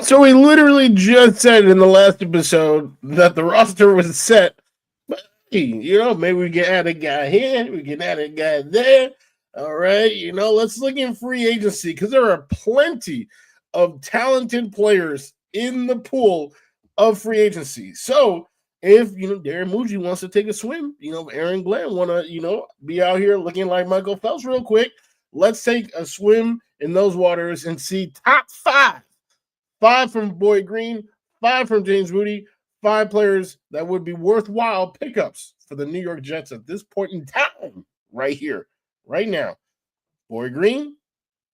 So we literally just said in the last episode that the roster was set. But, hey, maybe we can add a guy here. We can add a guy there. All right. Let's look in free agency because there are plenty of talented players in the pool of free agency. So if, Darren Muji wants to take a swim, Aaron Glenn want to, be out here looking like Michael Phelps real quick, let's take a swim in those waters and see top 5. 5 from Boy Green, 5 from James Wudi, 5 players that would be worthwhile pickups for the New York Jets at this point in time, right here, right now. Boy Green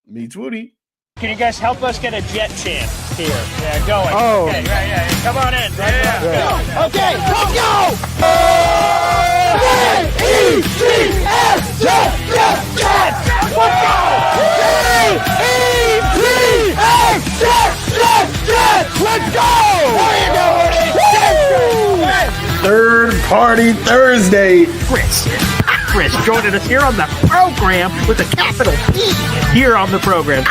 meets Wudi. Can you guys help us get a Jet chant here? Yeah, going. Oh. Okay, right. Come on in. Yeah. Okay, let's go! J-E-T-S, Jets! Let's go! J-E-T-S, Jets! Let's go! There you go, Woody! Third Party Thursday. Chris joining us here on the program with a capital P here on the program.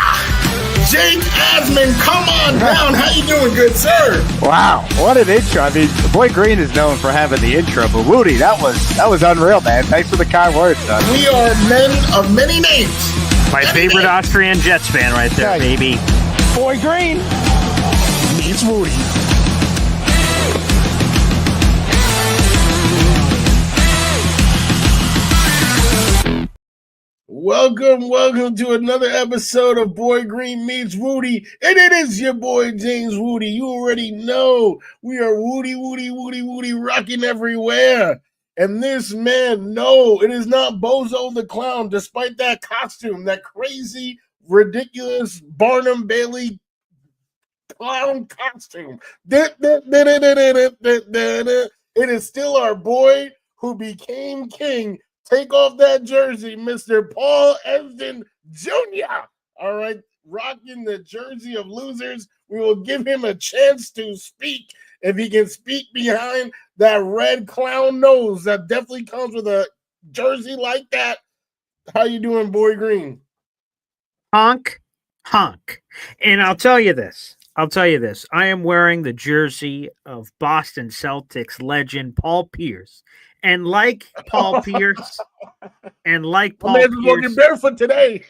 Jake Asman, come on down. How you doing, good sir? Wow, what an intro. I mean, Boy Green is known for having the intro, but Woody, that was unreal, man. Thanks for the kind words, son. We are men of many names. My favorite Austrian Jets fan right there, baby. Boy Green meets Woody. Welcome to another episode of Boy Green Meets Wudi, and it is your boy James Wudi. You already know we are Woody, rocking everywhere. And this man, no, it is not Bozo the Clown, despite that costume, that crazy, ridiculous Barnum Bailey clown costume. It is still our boy who became king. Take off that jersey, Mr. Paul Evden Jr. All right, rocking the jersey of losers. We will give him a chance to speak if he can speak behind that red clown nose that definitely comes with a jersey like that. How you doing, Boy Green? Honk. And I'll tell you this. I am wearing the jersey of Boston Celtics legend Paul Pierce. And like Paul Pierce, walking barefoot today.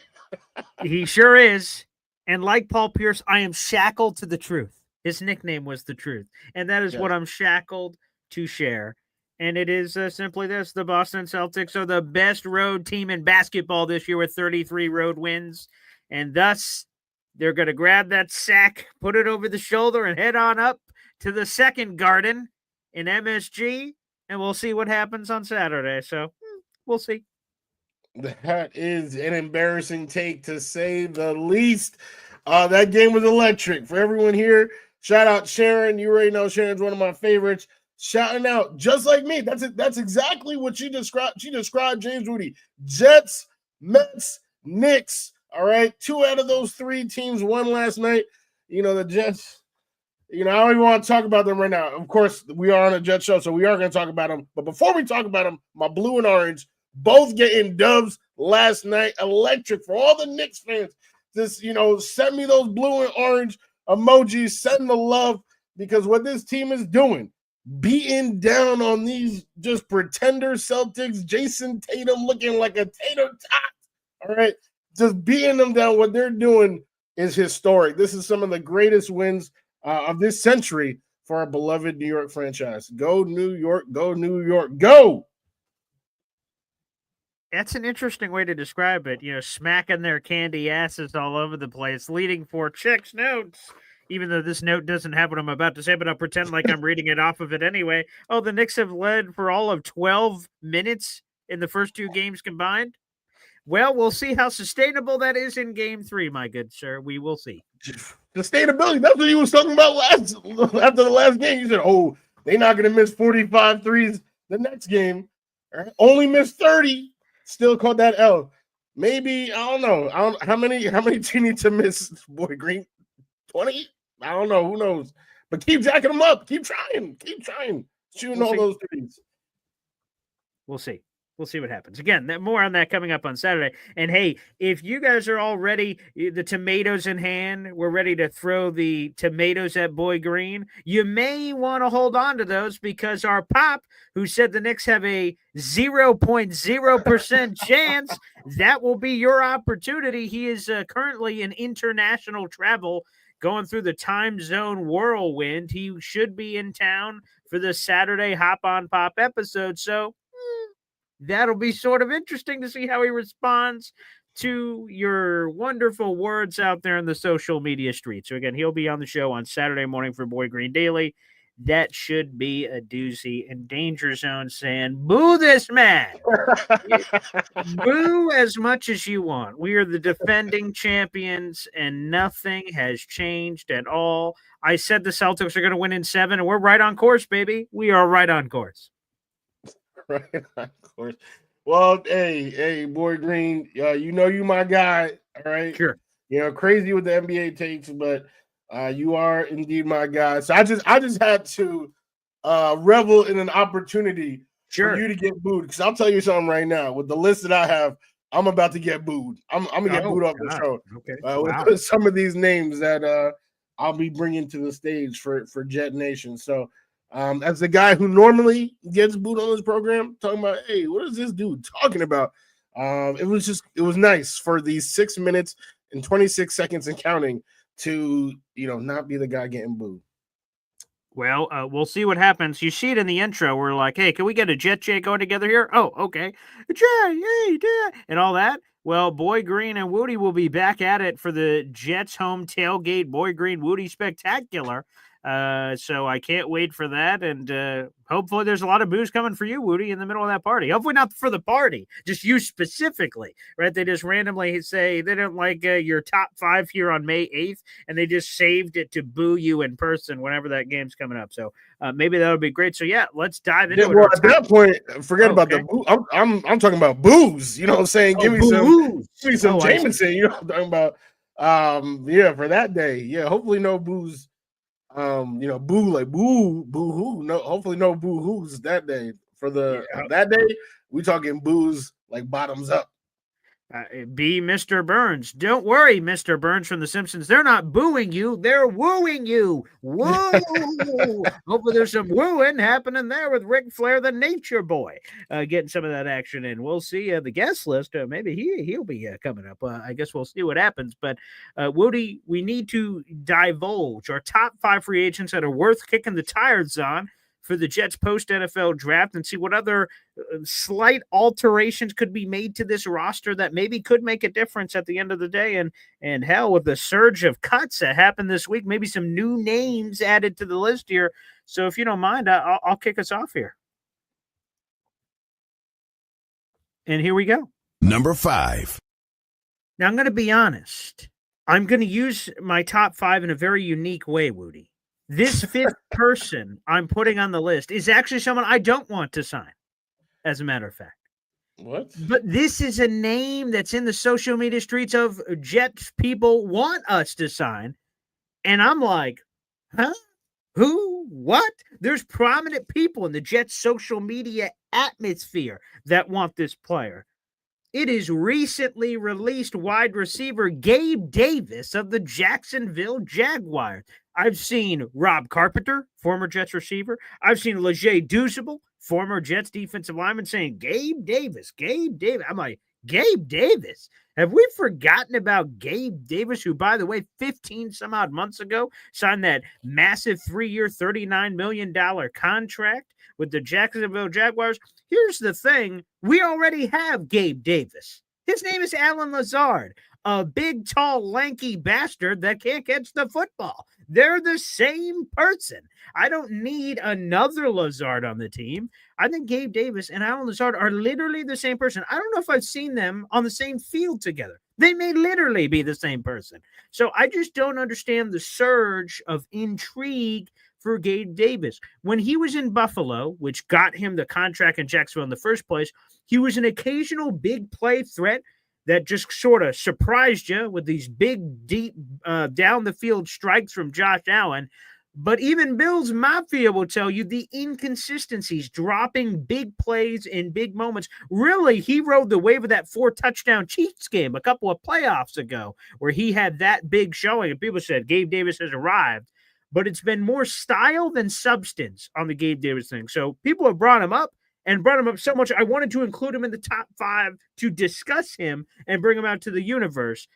He sure is. And like Paul Pierce, I am shackled to the truth. His nickname was the truth. And that is what I'm shackled to share. And it is simply this. The Boston Celtics are the best road team in basketball this year with 33 road wins. And thus, they're going to grab that sack, put it over the shoulder, and head on up to the second garden in MSG. And we'll see what happens on Saturday. So we'll see. That is an embarrassing take, to say the least. That game was electric. For everyone here, shout out Sharon. You already know Sharon's one of my favorites. Shouting out, just like me. That's exactly what she described. She described James Wudi. Jets, Mets, Knicks. All right. 2 out of those 3 teams won last night. The Jets. I don't even want to talk about them right now. Of course, we are on a Jet show, so we are going to talk about them. But before we talk about them, my blue and orange, both getting dubs last night. Electric for all the Knicks fans. Just, send me those blue and orange emojis. Send the love, because what this team is doing, beating down on these just pretender Celtics, Jason Tatum looking like a tater tot. All right. Just beating them down. What they're doing is historic. This is some of the greatest wins of this century for our beloved New York franchise. Go New York, go New York, go! That's an interesting way to describe it. Smacking their candy asses all over the place, leading for checks notes, even though this note doesn't have what I'm about to say, but I'll pretend like I'm reading it off of it anyway. Oh, the Knicks have led for all of 12 minutes in the first 2 games combined. Well, we'll see how sustainable that is in game 3, my good sir. We will see. Sustainability. That's what you was talking about after the last game. You said, "Oh, they're not going to miss 45 threes the next game. Right? Only missed 30. Still caught that L. Maybe, I don't know. How many do you need to miss, Boy Green? 20? I don't know. Who knows? But keep jacking them up. Keep trying. Shooting all those threes. We'll see. We'll see what happens. Again, more on that coming up on Saturday. And hey, if you guys are all ready, the tomatoes in hand, we're ready to throw the tomatoes at Boy Green. You may want to hold on to those because our pop, who said the Knicks have a 0.0% chance, that will be your opportunity. He is currently in international travel, going through the time zone whirlwind. He should be in town for the Saturday Hop on Pop episode. So that'll be sort of interesting to see how he responds to your wonderful words out there in the social media street. So again, he'll be on the show on Saturday morning for Boy Green Daily. That should be a doozy. And Danger Zone saying, boo this man. Boo as much as you want. We are the defending champions, and nothing has changed at all. I said the Celtics are going to win in 7, and we're right on course, baby. We are right on course. Right on course. Well, hey, Boy Green, you know you my guy, all right? Sure. Crazy with the NBA takes, but you are indeed my guy. So I just had to revel in an opportunity for you to get booed. Because I'll tell you something right now. With the list that I have, I'm about to get booed. I'm gonna get booed off the show. Okay. With some of these names that I'll be bringing to the stage for Jet Nation. So as the guy who normally gets booed on this program, talking about, hey, what is this dude talking about? It was nice for these 6 minutes and 26 seconds and counting to not be the guy getting booed. Well, we'll see what happens. You see it in the intro. We're like, hey, can we get a Jet going together here? Oh, okay. Jay, hey, Dad, and all that. Well, Boy Green and Wudi will be back at it for the Jets home tailgate Boy Green Wudi Spectacular. So I can't wait for that. And hopefully there's a lot of booze coming for you, Wudi, in the middle of that party. Hopefully not for the party, just you specifically, right? They just randomly say they don't like your top 5 here on May 8th, and they just saved it to boo you in person whenever that game's coming up. So maybe that'll be great. So yeah, let's dive into it. Well, at that point, forget about the boo. I'm talking about booze. You know what I'm saying? Give me some Jameson. You know what I'm talking about? For that day. Yeah, hopefully no booze. Boo like boo hoo. No, hopefully no boo hoos that day. For that day, we talking booze like bottoms up. Be Mr. Burns. Don't worry, Mr. Burns from The Simpsons. They're not booing you. They're wooing you. Woo! Hopefully there's some wooing happening there with Ric Flair, the Nature Boy, getting some of that action in. We'll see the guest list. Maybe he'll be coming up. I guess we'll see what happens. But, Woody, we need to divulge our top 5 free agents that are worth kicking the tires on for the Jets post-NFL draft and see what other slight alterations could be made to this roster that maybe could make a difference at the end of the day. And hell, with the surge of cuts that happened this week, maybe some new names added to the list here. So if you don't mind, I'll kick us off here. And here we go. Number 5. Now, I'm going to be honest. I'm going to use my top 5 in a very unique way, Woody. This 5th person I'm putting on the list is actually someone I don't want to sign, as a matter of fact. What? But this is a name that's in the social media streets of Jets people want us to sign. And I'm like, huh? Who? What? There's prominent people in the Jets social media atmosphere that want this player. It is recently released wide receiver Gabe Davis of the Jacksonville Jaguars. I've seen Rob Carpenter, former Jets receiver. I've seen Leger Dusable, former Jets defensive lineman, saying, Gabe Davis. I'm like, Gabe Davis? Have we forgotten about Gabe Davis, who, by the way, 15 some odd months ago signed that massive 3-year, $39 million contract with the Jacksonville Jaguars? Here's the thing. We already have Gabe Davis. His name is Allen Lazard, a big, tall, lanky bastard that can't catch the football. They're the same person. I don't need another Lazard on the team. I think Gabe Davis and Allen Lazard are literally the same person. I don't know if I've seen them on the same field together. They may literally be the same person. So I just don't understand the surge of intrigue for Gabe Davis. When he was in Buffalo, which got him the contract in Jacksonville in the first place, he was an occasional big play threat that just sort of surprised you with these big, deep, down-the-field strikes from Josh Allen. But even Bills Mafia will tell you the inconsistencies, dropping big plays in big moments. Really, he rode the wave of that 4-touchdown Chiefs game a couple of playoffs ago where he had that big showing. And people said Gabe Davis has arrived. But it's been more style than substance on the Gabe Davis thing. So people have brought him up and brought him up so much. I wanted to include him in the top 5 to discuss him and bring him out to the universe.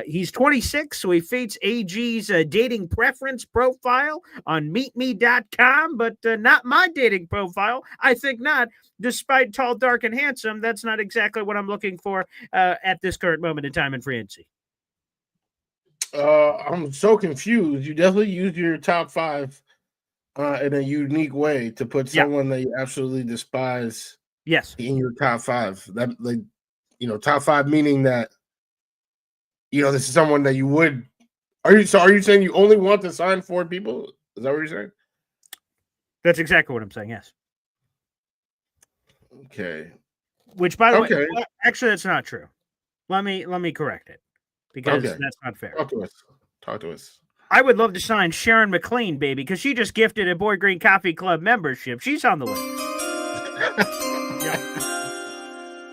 He's 26, so he fits AG's dating preference profile on meetme.com, but not my dating profile. I think not. Despite tall, dark, and handsome, that's not exactly what I'm looking for at this current moment in time in free agency. I'm so confused. You definitely used your top 5 in a unique way to put someone that you absolutely despise. Yes, in your top 5. That, like, top 5 meaning that this is someone that you would. Are you saying you only want to sign 4 people? Is that what you're saying? That's exactly what I'm saying. Yes. Okay. Which, by the way, actually, that's not true. Let me correct it because that's not fair. Talk to us. I would love to sign Sharon McLean, baby, because she just gifted a Boy Green Coffee Club membership. She's on the list.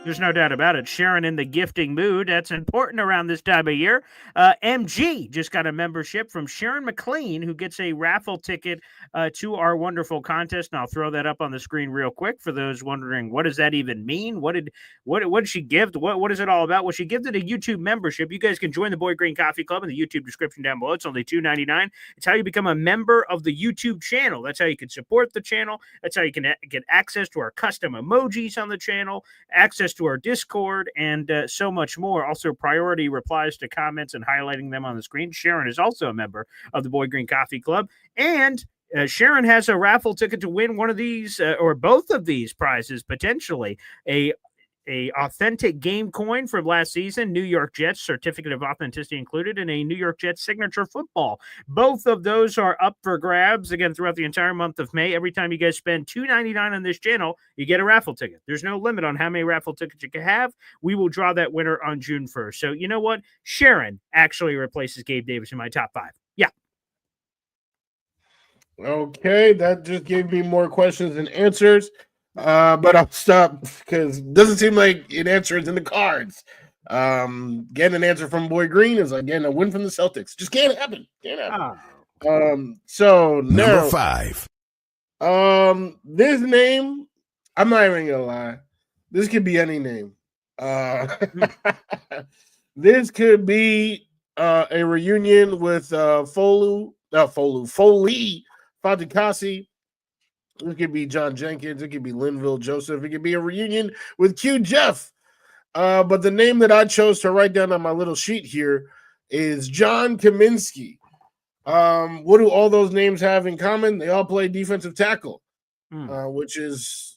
There's no doubt about it. Sharon in the gifting mood. That's important around this time of year. MG just got a membership from Sharon McLean, who gets a raffle ticket to our wonderful contest. And I'll throw that up on the screen real quick for those wondering, what does that even mean? What did she give? What is it all about? Well, she gifted a YouTube membership. You guys can join the Boy Green Coffee Club in the YouTube description down below. It's only $2.99. It's how you become a member of the YouTube channel. That's how you can support the channel. That's how you can get access to our custom emojis on the channel, access to our Discord, and so much more. Also, priority replies to comments and highlighting them on the screen. Sharon is also a member of the Boy Green Coffee Club, and Sharon has a raffle ticket to win one of these or both of these prizes, potentially a authentic game coin from last season, New York Jets certificate of authenticity included, and a New York Jets signature football. Both of those are up for grabs again throughout the entire month of May. Every time you guys spend $2.99 on this channel, you get a raffle ticket. There's no limit on how many raffle tickets you can have. We will draw that winner on June 1st. So you know what? Sharon actually replaces Gabe Davis in my top 5. Yeah. Okay, that just gave me more questions than answers. But I'll stop because it doesn't seem like an answer is in the cards. Getting an answer from Boy Green is again a win from the Celtics. Just can't happen. So number 5. This name, I'm not even gonna lie. This could be any name. This could be a reunion with Foley Fatukasi. It could be John Jenkins. It could be Linville Joseph. It could be a reunion with Q Jeff. But the name that I chose to write down on my little sheet here is John Kaminsky. What do all those names have in common? They all play defensive tackle, which is,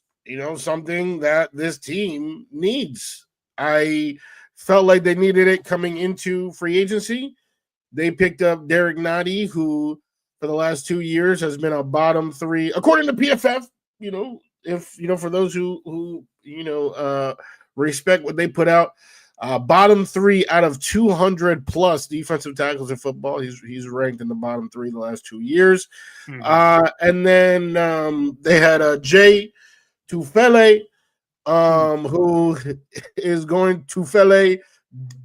something that this team needs. I felt like they needed it coming into free agency. They picked up Derek Nottie, who for the last 2 years has been a bottom 3, according to PFF, for those who respect what they put out, bottom 3 out of 200 plus defensive tackles in football. He's ranked in the bottom 3 the last 2 years. And then they had Jay Tufele, who is going Tufele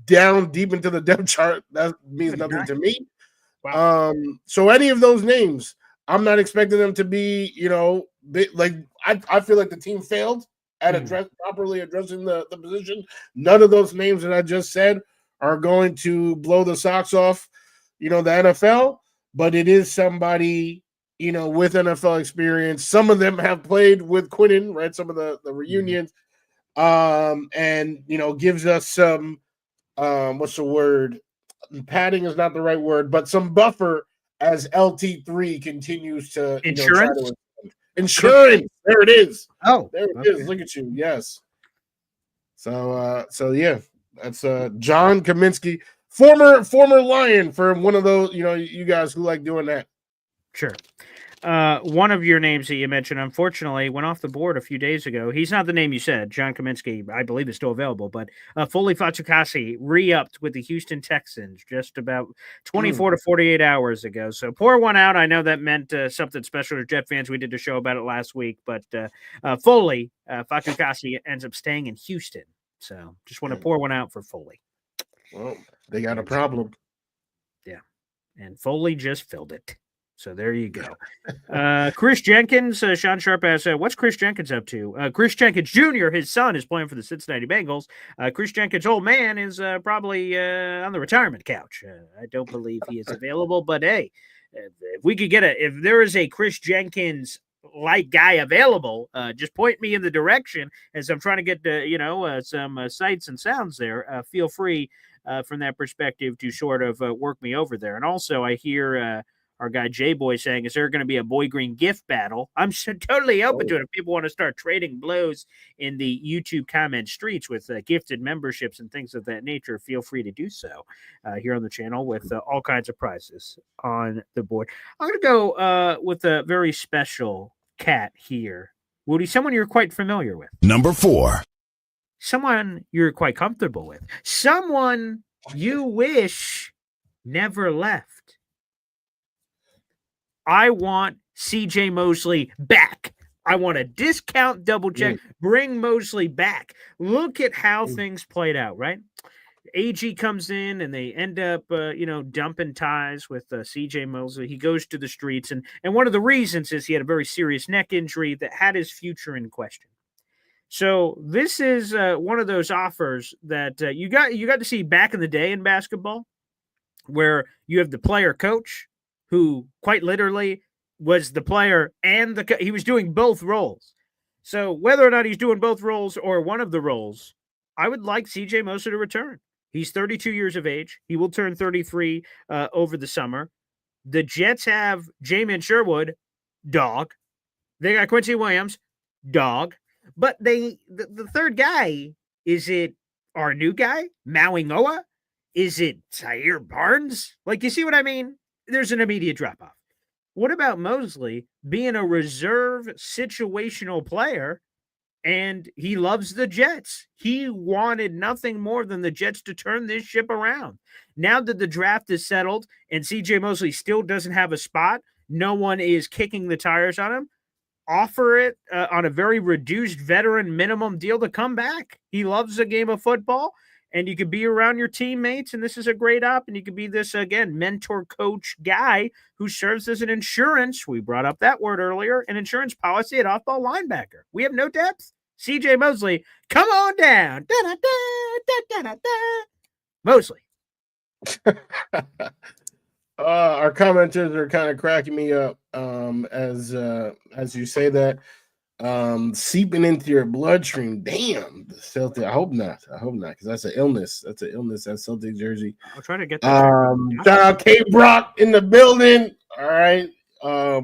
down deep into the depth chart. That means nothing to me. Wow. So any of those names, I'm not expecting them to be, I feel like the team failed at properly addressing the position. None of those names that I just said are going to blow the socks off, the NFL, but it is somebody, with NFL experience. Some of them have played with Quinnen, right? Some of the reunions, and, gives us some, what's the word? Padding is not the right word, but some buffer as LT3 continues to insurance. Insurance. There it is. Oh, there it is. Look at you. Yes. So yeah, that's John Kaminsky, former Lion, for one of those, you guys who like doing that. Sure. One of your names that you mentioned, unfortunately, went off the board a few days ago. He's not the name you said. John Kaminsky, I believe, is still available, but Foley Fatukasi re-upped with the Houston Texans just about 24 to 48 hours ago. So pour one out. I know that meant something special to Jet fans. We did a show about it last week, but Foley Fatukasi ends up staying in Houston. So just want to pour one out for Foley. Well, they got a problem. Yeah, and Foley just filled it. So there you go. Chris Jenkins, Sean Sharp asks, what's Chris Jenkins up to? Chris Jenkins Jr., his son, is playing for the Cincinnati Bengals. Chris Jenkins' old man is probably on the retirement couch. I don't believe he is available, but hey, if we could if there is a Chris Jenkins like guy available, just point me in the direction as I'm trying to get some sights and sounds there. Feel free from that perspective to sort of work me over there. And also I hear our guy J-Boy saying, is there going to be a Boy Green gift battle? I'm totally open to it. If people want to start trading blows in the YouTube comment streets with gifted memberships and things of that nature, feel free to do so here on the channel with all kinds of prizes on the board. I'm going to go with a very special cat here. Wudi, someone you're quite familiar with. Number 4. Someone you're quite comfortable with. Someone you wish never left. I want CJ Mosley back. I want a discount double check. Bring Mosley back. Look at how things played out, right? AG comes in and they end up, dumping ties with CJ Mosley. He goes to the streets. And one of the reasons is he had a very serious neck injury that had his future in question. So this is one of those offers that you got to see back in the day in basketball where you have the player coach who quite literally was the player and he was doing both roles. So whether or not he's doing both roles or one of the roles, I would like CJ Mosley to return. He's 32 years of age. He will turn 33 over the summer. The Jets have Jamin Sherwood, dog. They got Quincy Williams, dog. But the third guy, is it our new guy, Mauingoa? Is it Zaire Barnes? Like, you see what I mean? There's an immediate drop-off. What about Mosley being a reserve situational player, and he loves the Jets? He wanted nothing more than the Jets to turn this ship around. Now that the draft is settled and CJ Mosley still doesn't have a spot, no one is kicking the tires on him, offer it on a very reduced veteran minimum deal to come back. He loves the game of football. And you could be around your teammates, and this is a great op. And you could be this, again, mentor coach guy who serves as an insurance. We brought up that word earlier, an insurance policy at off-ball linebacker. We have no depth. CJ Mosley, come on down. Mosley. Our commenters are kind of cracking me up as you say that. Seeping into your bloodstream. Damn, the Celtic. I hope not, because that's an illness. That Celtic jersey. I'll try to get that. Shout out K Brock in the building. All right.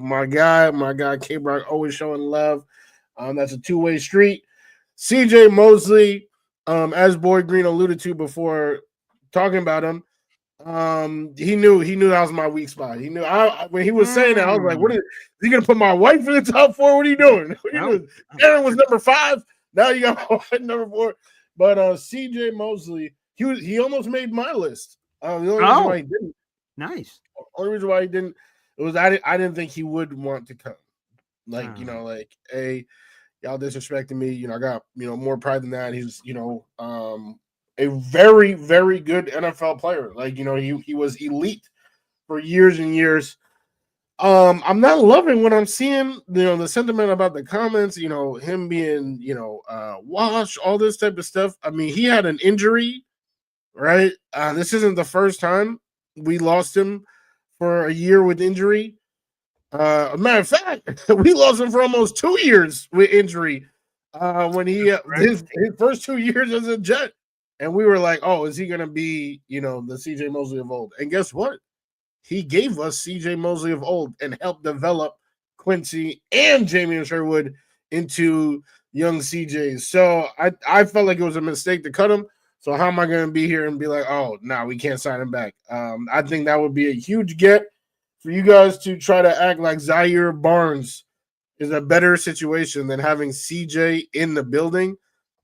My guy K Brock always showing love. That's a two-way street. CJ Mosley, as Boy Green alluded to before talking about him, he knew that was my weak spot. He knew when he was saying that, I was like, "What is he gonna put my wife in the top 4? What are you doing?" Aaron was number 5. Now you got my wife number 4. But CJ Mosley, he almost made my list. The only reason why he didn't. Nice. Only reason why he didn't. It was I didn't think he would want to come. Like y'all disrespecting me. I got more pride than that. He's a very, very good NFL player. Like, he was elite for years and years. I'm not loving what I'm seeing, the sentiment about the comments, him being, washed, all this type of stuff. I mean, he had an injury, right? This isn't the first time we lost him for a year with injury. Matter of fact, we lost him for almost 2 years with injury when he his first 2 years as a Jet. And we were like, oh, is he going to be, the CJ Mosley of old? And guess what? He gave us CJ Mosley of old and helped develop Quincy and Jamin Sherwood into young CJs. So I felt like it was a mistake to cut him. So how am I going to be here and be like, oh, no, we can't sign him back? I think that would be a huge get for you guys to try to act like Zaire Barnes is a better situation than having CJ in the building,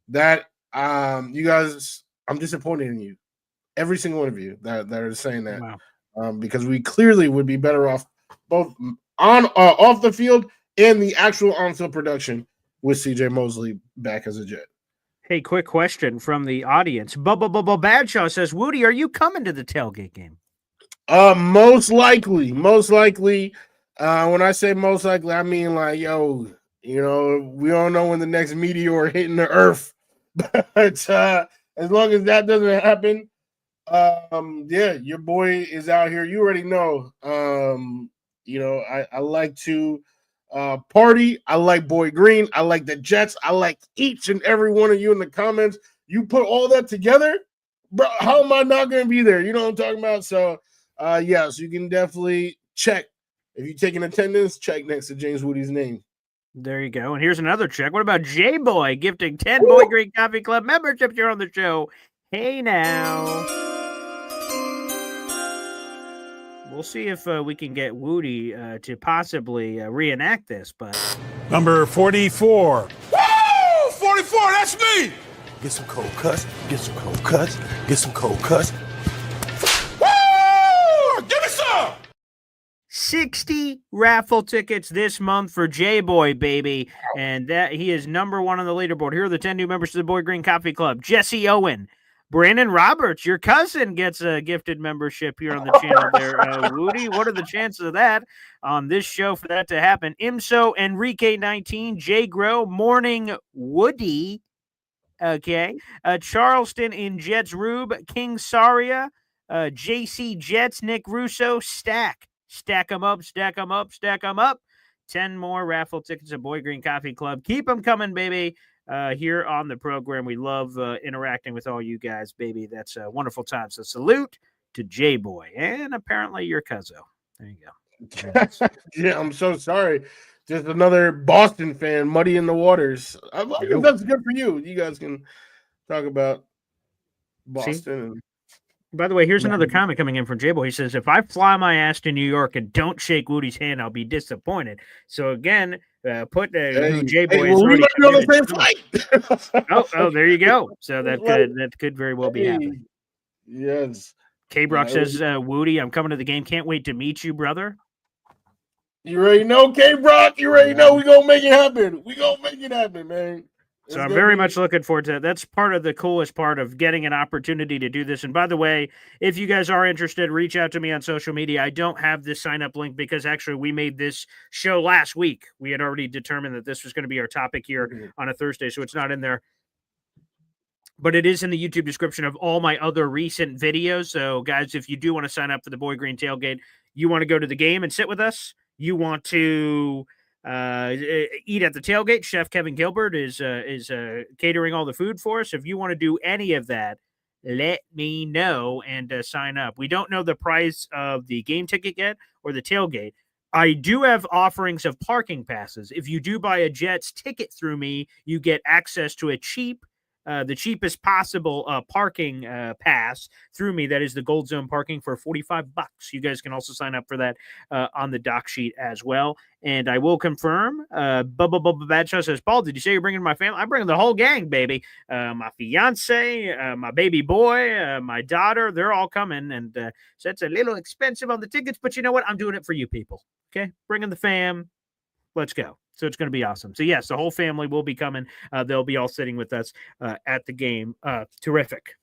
that you guys, I'm disappointed in you. Every single one of you that are saying that. Wow. Because we clearly would be better off both on off the field and the actual on-field production with CJ Mosley back as a Jet. Hey, quick question from the audience. Badshaw says, Woody, are you coming to the tailgate game? Most likely. When I say most likely, I mean like, yo, we don't know when the next meteor hitting the earth, but as long as that doesn't happen, yeah, your boy is out here. You already know. I like to party. I like Boy Green. I like the Jets. I like each and every one of you in the comments. You put all that together, bro. How am I not going to be there? You know what I'm talking about? So, so you can definitely check. If you take an attendance, check next to James Woody's name. There you go. And here's another check. What about J-Boy gifting 10 Boy Green Coffee Club memberships here on the show? Hey, now. We'll see if we can get Woody to possibly reenact this, but... Number 44. Woo! 44, that's me! Get some cold cuts, get some cold cuts, get some cold cuts. Woo! Give me some! 60 raffle tickets this month for J-Boy, baby. And that he is number one on the leaderboard. Here are the 10 new members to the Boy Green Coffee Club. Jesse Owen. Brandon Roberts, your cousin, gets a gifted membership here on the channel there. Woody, what are the chances of that on this show for that to happen? IMSO, Enrique 19, Jay Grow, Morning Woody. Okay. Charleston in Jets Rube, King Saria, JC Jets, Nick Russo, Stack them up, stack them up, stack them up. 10 more raffle tickets at Boy Green Coffee Club. Keep them coming, baby. Here on the program, we love interacting with all you guys, baby. That's a wonderful time. So salute to J-Boy and apparently your cousin. There you go. Yeah, I'm so sorry. Just another Boston fan muddying the waters. I guess that's good for you. You guys can talk about Boston. By the way, here's another comment coming in from J-Boy. He says, if I fly my ass to New York and don't shake Woody's hand, I'll be disappointed. So again, put J-Boy is already on the same flight. oh, there you go. So that could very well be happening. Yes. K-Brock says, Woody, I'm coming to the game. Can't wait to meet you, brother. You already know, K-Brock. You already know we're going to make it happen. We're going to make it happen, man. So I'm very much looking forward to that. That's part of the coolest part of getting an opportunity to do this. And by the way, if you guys are interested, reach out to me on social media. I don't have this sign-up link because actually we made this show last week. We had already determined that this was going to be our topic here on a Thursday, so it's not in there. But it is in the YouTube description of all my other recent videos. So, guys, if you do want to sign up for the Boy Green Tailgate, you want to go to the game and sit with us, you want to... eat at the tailgate. Chef Kevin Gilbert is catering all the food for us. If you want to do any of that, let me know and sign up. We don't know the price of the game ticket yet or the tailgate. I do have offerings of parking passes. If you do buy a Jets ticket through me, you get access to the cheapest possible parking pass through me. That is the Gold Zone parking for $45. You guys can also sign up for that on the doc sheet as well. And I will confirm, Bubba Badshaw says, Paul, did you say you're bringing my family? I'm bringing the whole gang, baby. My fiance, my baby boy, my daughter, they're all coming. And so it's a little expensive on the tickets, but you know what? I'm doing it for you people. Okay? Bringing the fam. Let's go. So it's going to be awesome. So, yes, the whole family will be coming. They'll be all sitting with us at the game. Terrific.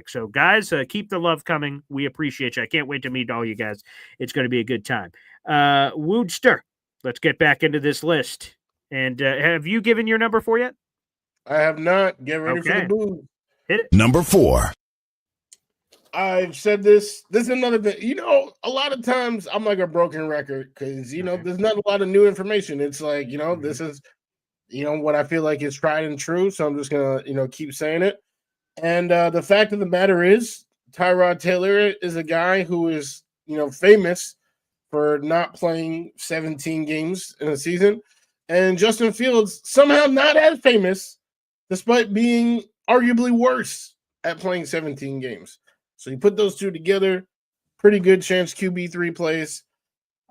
So, guys, keep the love coming. We appreciate you. I can't wait to meet all you guys. It's going to be a good time. Woodster, let's get back into this list. And have you given your number 4 yet? I have not. Get ready for the boo. Hit it. Number 4. I've said this. This is another thing. A lot of times I'm like a broken record because, there's not a lot of new information. It's like, this is, what I feel like is tried and true. So I'm just going to, keep saying it. And the fact of the matter is Tyrod Taylor is a guy who is, famous for not playing 17 games in a season. And Justin Fields somehow not as famous despite being arguably worse at playing 17 games. So you put those two together, pretty good chance QB3 plays.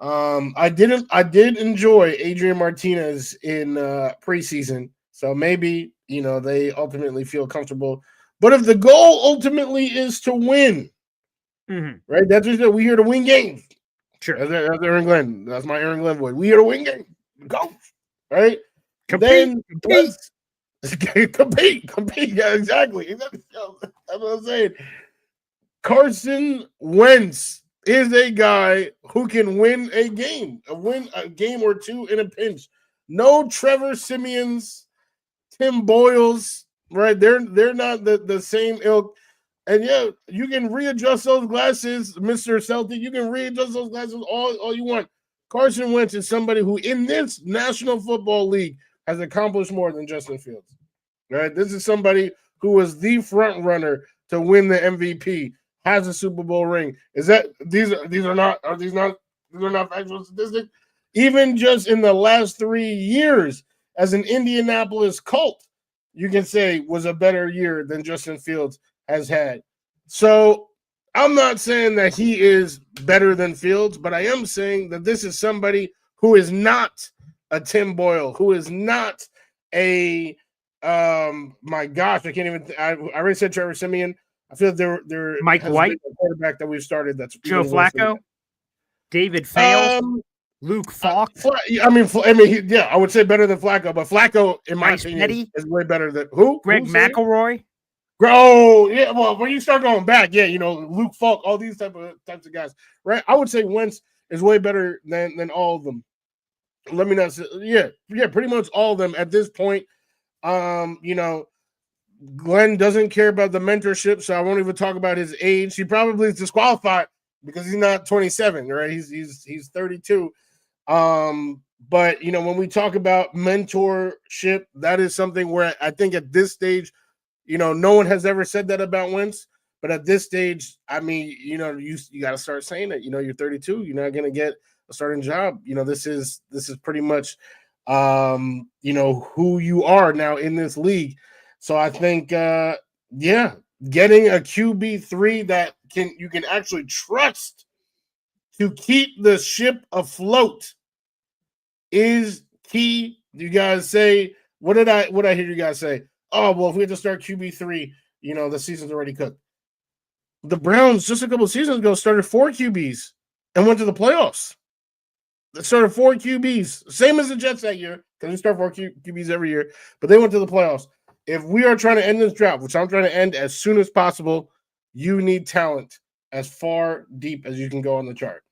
I did enjoy Adrian Martinez in preseason, so maybe they ultimately feel comfortable. But if the goal ultimately is to win, right? That's what we here to win games. Sure, that's Aaron Glenn. That's my Aaron Glenn voice. We here to win games. Go, right? Compete. Compete. Yeah, exactly. That's what I'm saying. Carson Wentz is a guy who can win a game or two in a pinch. No Trevor Siemians, Tim Boyles, right? They're not the same ilk. And yeah, you can readjust those glasses, Mr. Celtic. You can readjust those glasses all you want. Carson Wentz is somebody who, in this National Football League, has accomplished more than Justin Fields. Right? This is somebody who was the front runner to win the MVP, has a Super Bowl ring. These are not factual statistics? Even just in the last 3 years as an Indianapolis Colt, you can say was a better year than Justin Fields has had. So I'm not saying that he is better than Fields, but I am saying that this is somebody who is not a Tim Boyle, who is not a my gosh, I can't even. I already said Trevor Siemian. I feel they're Mike White, a quarterback that we've started. That's Joe Flacco, David Fales, Luke Falk. I would say better than Flacco, but Flacco, in my opinion, is way better than who? Greg McElroy. Oh, yeah. Well, when you start going back, Luke Falk, all these types of guys, right? I would say Wentz is way better than all of them. Let me not say, pretty much all of them at this point. Glenn doesn't care about the mentorship, so I won't even talk about his age. He probably is disqualified because he's not 27, right? He's 32. But when we talk about mentorship, that is something where I think at this stage, no one has ever said that about Wentz. But at this stage, I mean, you got to start saying it. You're 32. You're not going to get a starting job. This is pretty much, who you are now in this league. So I think, getting a QB3 that you can actually trust to keep the ship afloat is key. You guys say, what did I hear you guys say? Oh, well, if we had to start QB3, the season's already cooked. The Browns just a couple of seasons ago started 4 QBs and went to the playoffs. They started 4 QBs, same as the Jets that year, because we start 4 QBs every year, but they went to the playoffs. If we are trying to end this drought, which I'm trying to end as soon as possible, you need talent as far deep as you can go on the chart.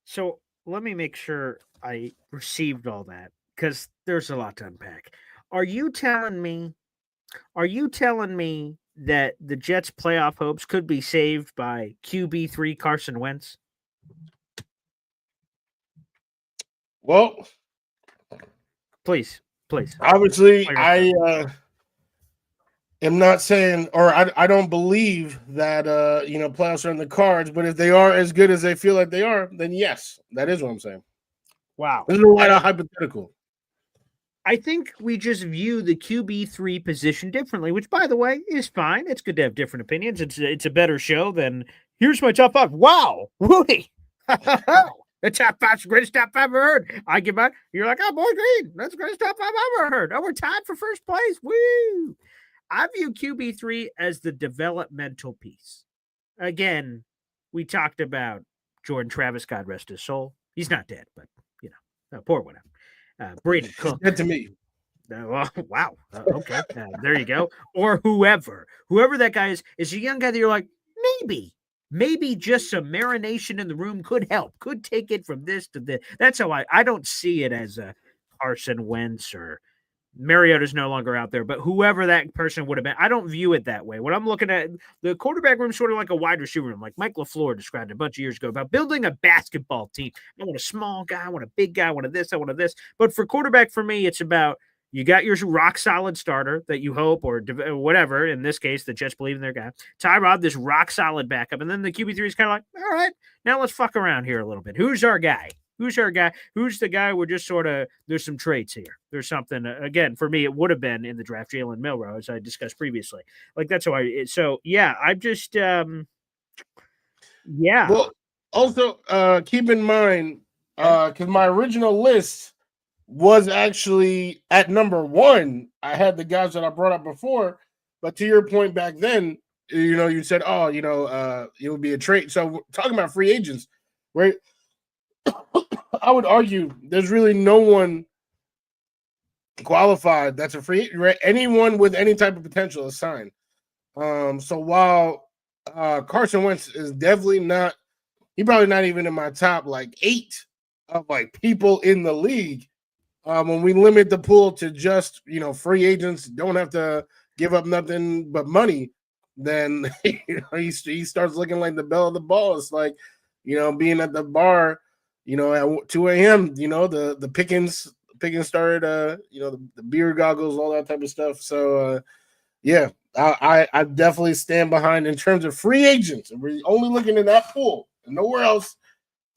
So let me make sure I received all that, because there's a lot to unpack. Are you telling me that the Jets' playoff hopes could be saved by QB3 Carson Wentz? Well, please. Obviously, I am not saying, or I don't believe that playoffs are in the cards. But if they are as good as they feel like they are, then yes, that is what I'm saying. Wow, this is a hypothetical. I think we just view the QB3 position differently, which, by the way, is fine. It's good to have different opinions. It's a better show than here's my top 5. Wow, Wudi. The top 5's the greatest top 5 I've ever heard. I give out. You're like, oh, boy, Green. That's the greatest top 5 I've ever heard. Oh, we're tied for first place. Woo! I view QB3 as the developmental piece. Again, we talked about Jordan Travis, God rest his soul. He's not dead, but, poor whatever. Brady Cook. Dead to me. Wow. Okay. There you go. Or whoever that guy is a young guy that you're like, maybe just some marination in the room could help, could take it from this to this. That's how I don't see it as a Carson Wentz or Mariota's no longer out there, but whoever that person would have been, I don't view it that way. When I'm looking at the quarterback room, sort of like a wide receiver room, like Mike LaFleur described a bunch of years ago about building a basketball team. I want a small guy, I want a big guy, I want this, I want this. But for quarterback, for me, it's about you got your rock solid starter that you hope, or whatever. In this case, the Jets believe in their guy. Tyrod, this rock solid backup, and then the QB3 is kind of like, all right, now let's fuck around here a little bit. Who's our guy? Who's our guy? Who's the guy we're just sort of, there's some traits here. There's something, again, for me, it would have been in the draft, Jalen Milroe, as I discussed previously. Like, that's how I'm just, Well, also, keep in mind, because my original list was actually at number 1. I had the guys that I brought up before, but to your point back then, you said, it would be a trade. So talking about free agents, right? I would argue there's really no one qualified that's a free, right? Anyone with any type of potential is signed. So while Carson Wentz is definitely not, he's probably not even in my top 8 of people in the league. When we limit the pool to just free agents, don't have to give up nothing but money, then he starts looking like the belle of the ball. It's like being at the bar, at 2 a.m. The pickings started, the beer goggles, all that type of stuff. So yeah, I definitely stand behind in terms of free agents. We're only looking in that pool and nowhere else.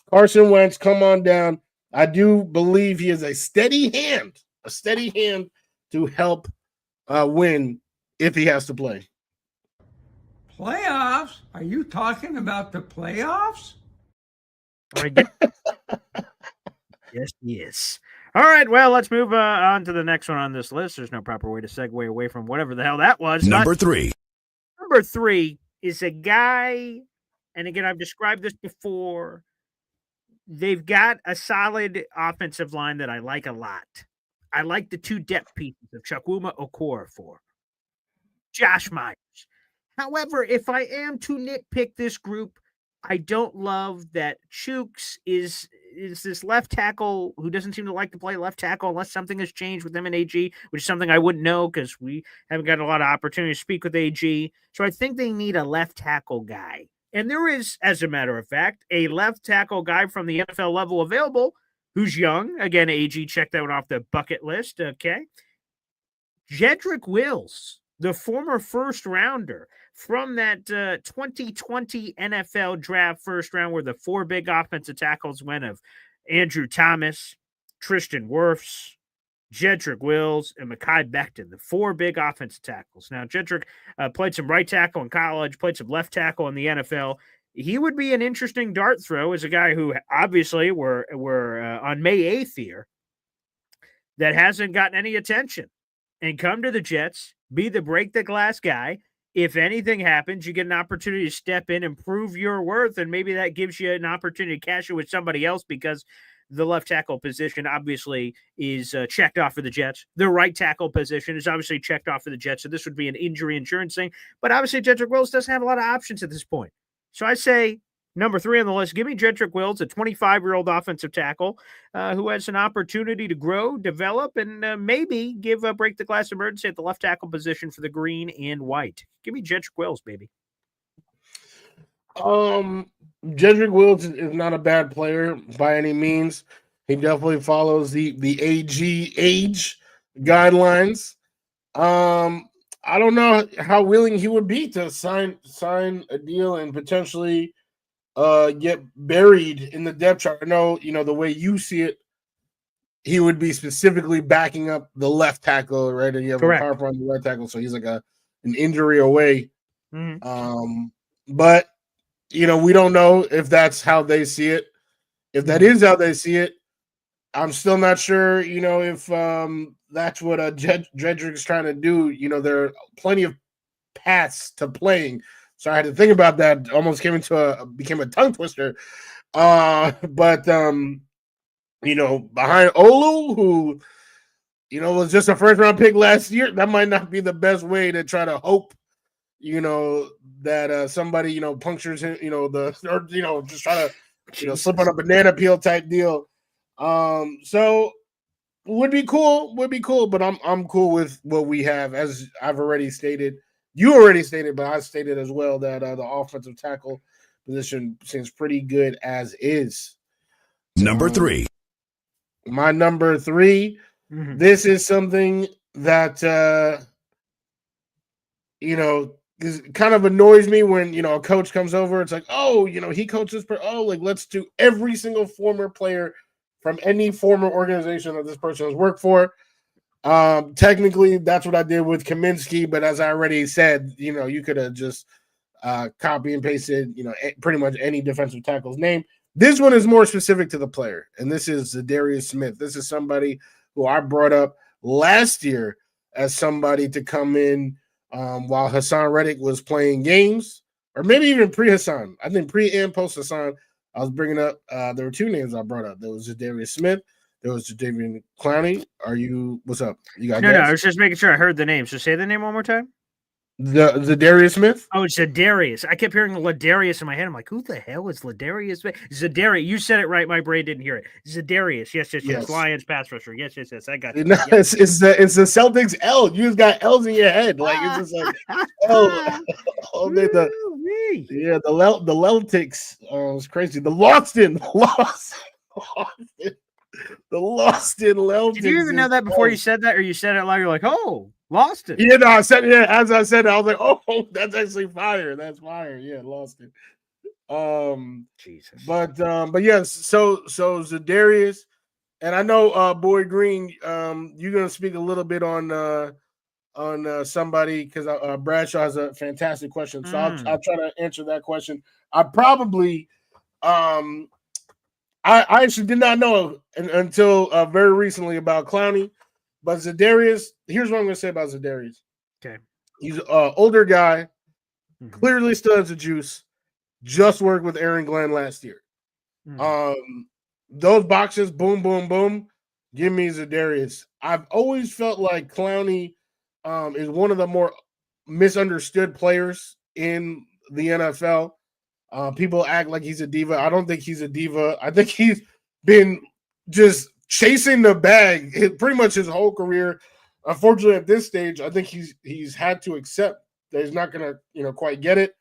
Carson Wentz, come on down. I do believe he is a steady hand to help win if he has to play. Playoffs? Are you talking about the playoffs? Yes, he is. All right, well, let's move on to the next one on this list. There's no proper way to segue away from whatever the hell that was. Number 3. Number 3 is a guy, and again, I've described this before. They've got a solid offensive line that I like a lot. I like the 2 depth pieces of Chukwuma Okorafor, Josh Myers. However, if I am to nitpick this group, I don't love that Chooks is this left tackle who doesn't seem to like to play left tackle unless something has changed with him and AG, which is something I wouldn't know because we haven't got a lot of opportunity to speak with AG. So I think they need a left tackle guy. And there is, as a matter of fact, a left tackle guy from the NFL level available who's young. Again, AG checked that one off the bucket list. Okay. Jedric Wills, the former first rounder from that 2020 NFL draft first round where the 4 big offensive tackles went of Andrew Thomas, Tristan Wirfs, Jedric Wills, and Mekhi Becton, the 4 big offensive tackles. Now, Jedric played some right tackle in college, played some left tackle in the NFL. He would be an interesting dart throw as a guy who obviously we're on May 8th here that hasn't gotten any attention and come to the Jets, be the break the glass guy. If anything happens, you get an opportunity to step in and prove your worth, and maybe that gives you an opportunity to cash it with somebody else because the left tackle position obviously is checked off for the Jets. The right tackle position is obviously checked off for the Jets, so this would be an injury insurance thing. But obviously, Jedric Wills doesn't have a lot of options at this point. So I say number 3 on the list, give me Jedric Wills, a 25-year-old offensive tackle who has an opportunity to grow, develop, and maybe give a break the glass emergency at the left tackle position for the green and white. Give me Jedric Wills, baby. Jedric Wills is not a bad player by any means. He definitely follows the AG age guidelines. I don't know how willing he would be to sign a deal and potentially get buried in the depth chart. I know, the way you see it, he would be specifically backing up the left tackle, right? And you have Correct. a power on the right tackle, so he's like an injury away. Mm-hmm. But we don't know if that's how they see it. If that is how they see it, I'm still not sure, if that's what Jedric's trying to do. There are plenty of paths to playing. So I had to think about that. Almost became a tongue twister. But behind Olu, who, was just a first round pick last year, that might not be the best way to try to hope, that somebody, punctures him, just try to, slip on a banana peel type deal. So would be cool, but I'm cool with what we have, as I've already stated. You already stated, but I stated as well that the offensive tackle position seems pretty good as is. Number 3. My number 3. Mm-hmm. This is something that kind of annoys me when a coach comes over. It's like, he coaches let's do every single former player from any former organization that this person has worked for. Technically, that's what I did with Kaminsky, but as I already said, you could have just copy and pasted, pretty much any defensive tackle's name. This one is more specific to the player, and this is Za'Darius Smith. This is somebody who I brought up last year as somebody to come in while Hassan Reddick was playing games, or maybe even pre-Hassan. I think pre and post-Hassan, I was bringing up, there were two names I brought up. There was Za'Darius Smith. There was Jadeveon Clowney. What's up? You got No, I was just making sure I heard the name. So say the name one more time. Za'Darius Smith? Oh, it's Za'Darius. I kept hearing Ladarius in my head. I'm like, who the hell is Ladarius? Za'Darius. You said it right. My brain didn't hear it. Za'Darius. Yes. Lions pass rusher. Yes. I got it. No, it's the Celtics L. You just got L's in your head. Like, it's just like L. the Celtics. Oh, it's crazy. The Loston. The Loston Celtics. Did you even know that before you said that, or you said it loud? You're like, oh, lost it. Yeah, no, I said as I said it, I was like, oh, that's actually fire. That's fire. Yeah, lost it. Jesus. But yes, so Za'Darius, and I know Boy Green, you're gonna speak a little bit on somebody because Bradshaw has a fantastic question. So I'll try to answer that question. I probably I actually did not know until very recently about Clowney. But Za'Darius, here's what I'm going to say about Za'Darius. Okay. He's an older guy, clearly still has the juice, just worked with Aaron Glenn last year. Those boxes, boom, boom, boom, give me Za'Darius. I've always felt like Clowney is one of the more misunderstood players in the NFL. People act like he's a diva. I don't think he's a diva. I think he's been just chasing the bag pretty much his whole career. Unfortunately, at this stage, I think he's had to accept that he's not going to quite get it.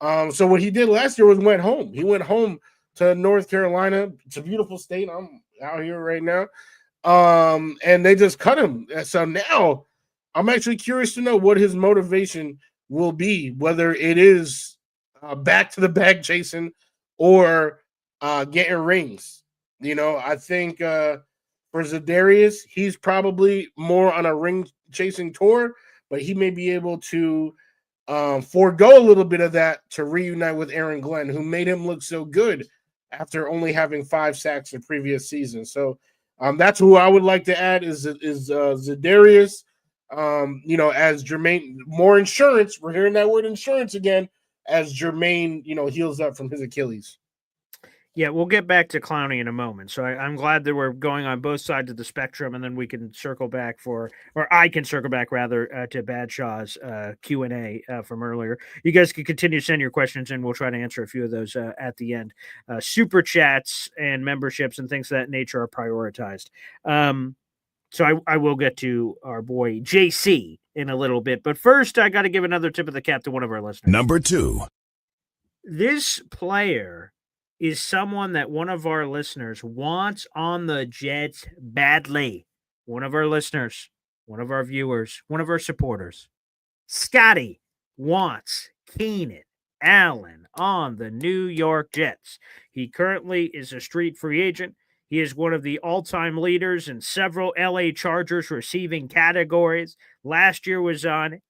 So what he did last year was went home. He went home to North Carolina. It's a beautiful state. I'm out here right now. And they just cut him. So now I'm actually curious to know what his motivation will be, whether it is back to the bag chasing or getting rings. I think for Za'Darius, he's probably more on a ring chasing tour, but he may be able to forego a little bit of that to reunite with Aaron Glenn, who made him look so good after only having 5 sacks the previous season. So that's who I would like to add is Za'Darius. As Jermaine, more insurance. We're hearing that word insurance again as Jermaine, heals up from his Achilles. Yeah, we'll get back to Clowney in a moment. So I'm glad that we're going on both sides of the spectrum, and then we can circle back I can circle back rather to Badshaw's Q&A from earlier. You guys can continue to send your questions, and we'll try to answer a few of those at the end. Super chats and memberships and things of that nature are prioritized. So I will get to our boy JC in a little bit, but first I got to give another tip of the cap to one of our listeners. Number 2. This player is someone that one of our listeners wants on the Jets badly. One of our listeners, one of our viewers, one of our supporters. Scotty wants Keenan Allen on the New York Jets. He currently is a street free agent. He is one of the all-time leaders in several LA Chargers receiving categories. Last year was on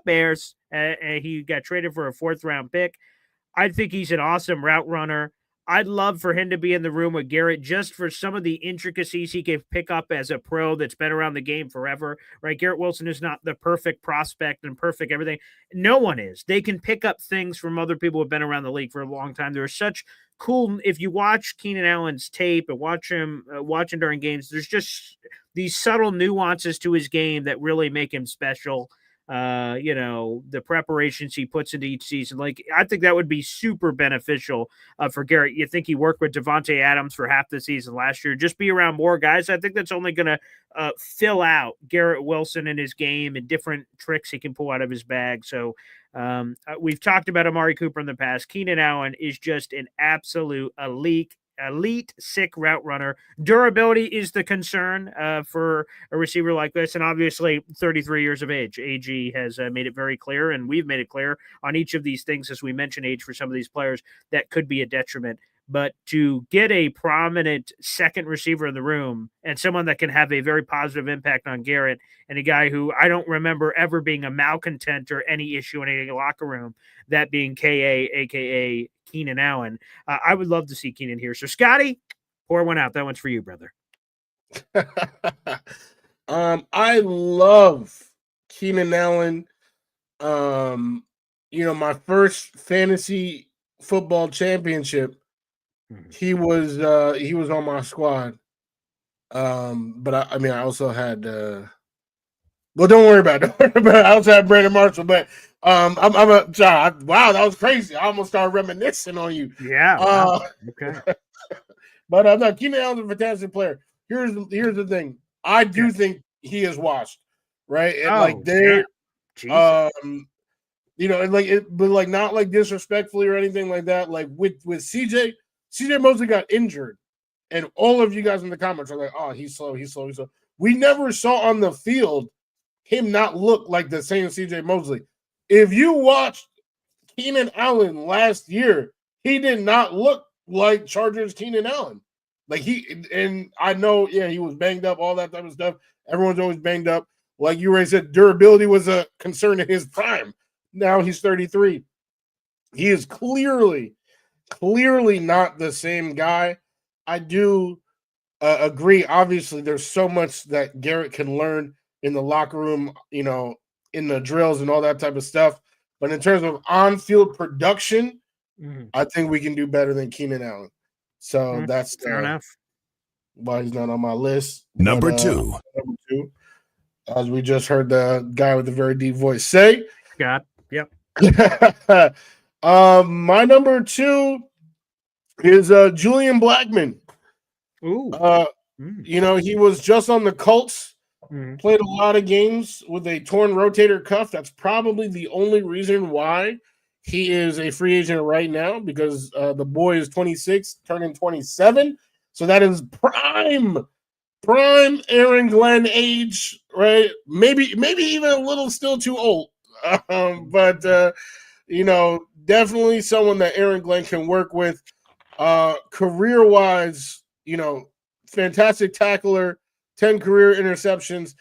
Bears. He got traded for a 4th-round pick. I think he's an awesome route runner. I'd love for him to be in the room with Garrett just for some of the intricacies he can pick up as a pro that's been around the game forever, right? Garrett Wilson is not the perfect prospect and perfect everything. No one is. They can pick up things from other people who have been around the league for a long time. There are such cool, if you watch Keenan Allen's tape and watch him during games, there's just these subtle nuances to his game that really make him special. The preparations he puts into each season. Like, I think that would be super beneficial for Garrett. You think he worked with Devontae Adams for half the season last year, just be around more guys. I think that's only going to fill out Garrett Wilson in his game and different tricks he can pull out of his bag. So we've talked about Amari Cooper in the past. Keenan Allen is just an absolute elite sick route runner. Durability is the concern for a receiver like this, and obviously 33 years of age. AG has made it very clear, and we've made it clear on each of these things as we mention age for some of these players that could be a detriment. But to get a prominent second receiver in the room and someone that can have a very positive impact on Garrett, and a guy who I don't remember ever being a malcontent or any issue in a locker room, that being KA, aka Keenan Allen. I would love to see Keenan here. So Scotty, pour one out. That one's for you, brother. I love Keenan Allen. My first fantasy football championship, he was on my squad. But I also had well, don't worry about it. I also had Brandon Marshall, but wow, that was crazy. I almost started reminiscing on you. Yeah. Wow. Okay. But no, Keenan Allen's a fantastic player. Here's the thing. I do think he is washed, right? And but not like disrespectfully or anything like that. Like with CJ Mosley got injured, and all of you guys in the comments are like, "Oh, he's slow. We never saw on the field him not look like the same CJ Mosley. If you watched Keenan Allen last year, he did not look like Chargers Keenan Allen. And I know, he was banged up, all that type of stuff. Everyone's always banged up. Like you already said, durability was a concern in his prime. Now he's 33. He is clearly not the same guy. I do agree. Obviously, there's so much that Garrett can learn in the locker room, in the drills and all that type of stuff. But in terms of on-field production, I think we can do better than Keenan Allen. So that's fair enough. Why he's not on my list. Number two, as we just heard the guy with the very deep voice say. Scott. Yep. My number 2 is Julian Blackman. Ooh. He was just on the Colts. Played a lot of games with a torn rotator cuff. That's probably the only reason why he is a free agent right now, because the boy is 26, turning 27. So that is prime Aaron Glenn age, right? Maybe even a little still too old. But definitely someone that Aaron Glenn can work with. Career-wise, fantastic tackler, 10 career interceptions.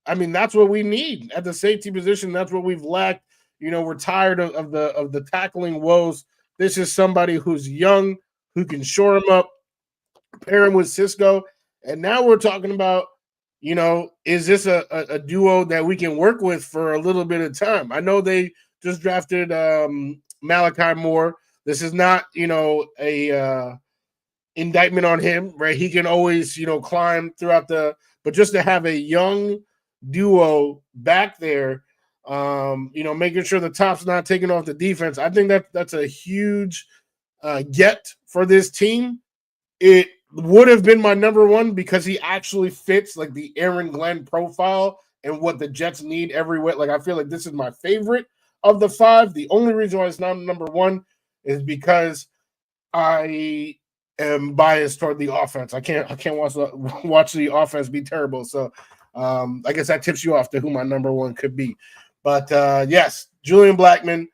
I mean, that's what we need at the safety position. That's what we've lacked. We're tired of the tackling woes. This is somebody who's young, who can shore him up, pair him with Cisco. And now we're talking about, is this a duo that we can work with for a little bit of time? I know they just drafted Malachi Moore. This is not, a indictment on him, right? He can always, climb throughout but just to have a young duo back there, making sure the top's not taking off the defense. I think that's a huge get for this team. It would have been my number 1 because he actually fits like the Aaron Glenn profile and what the Jets need everywhere. Like, I feel like this is my favorite of the 5. The only reason why it's not number 1 is because I am biased toward the offense. I can't watch the offense be terrible. So I guess that tips you off to who my number 1 could be. But yes, Julian Blackman,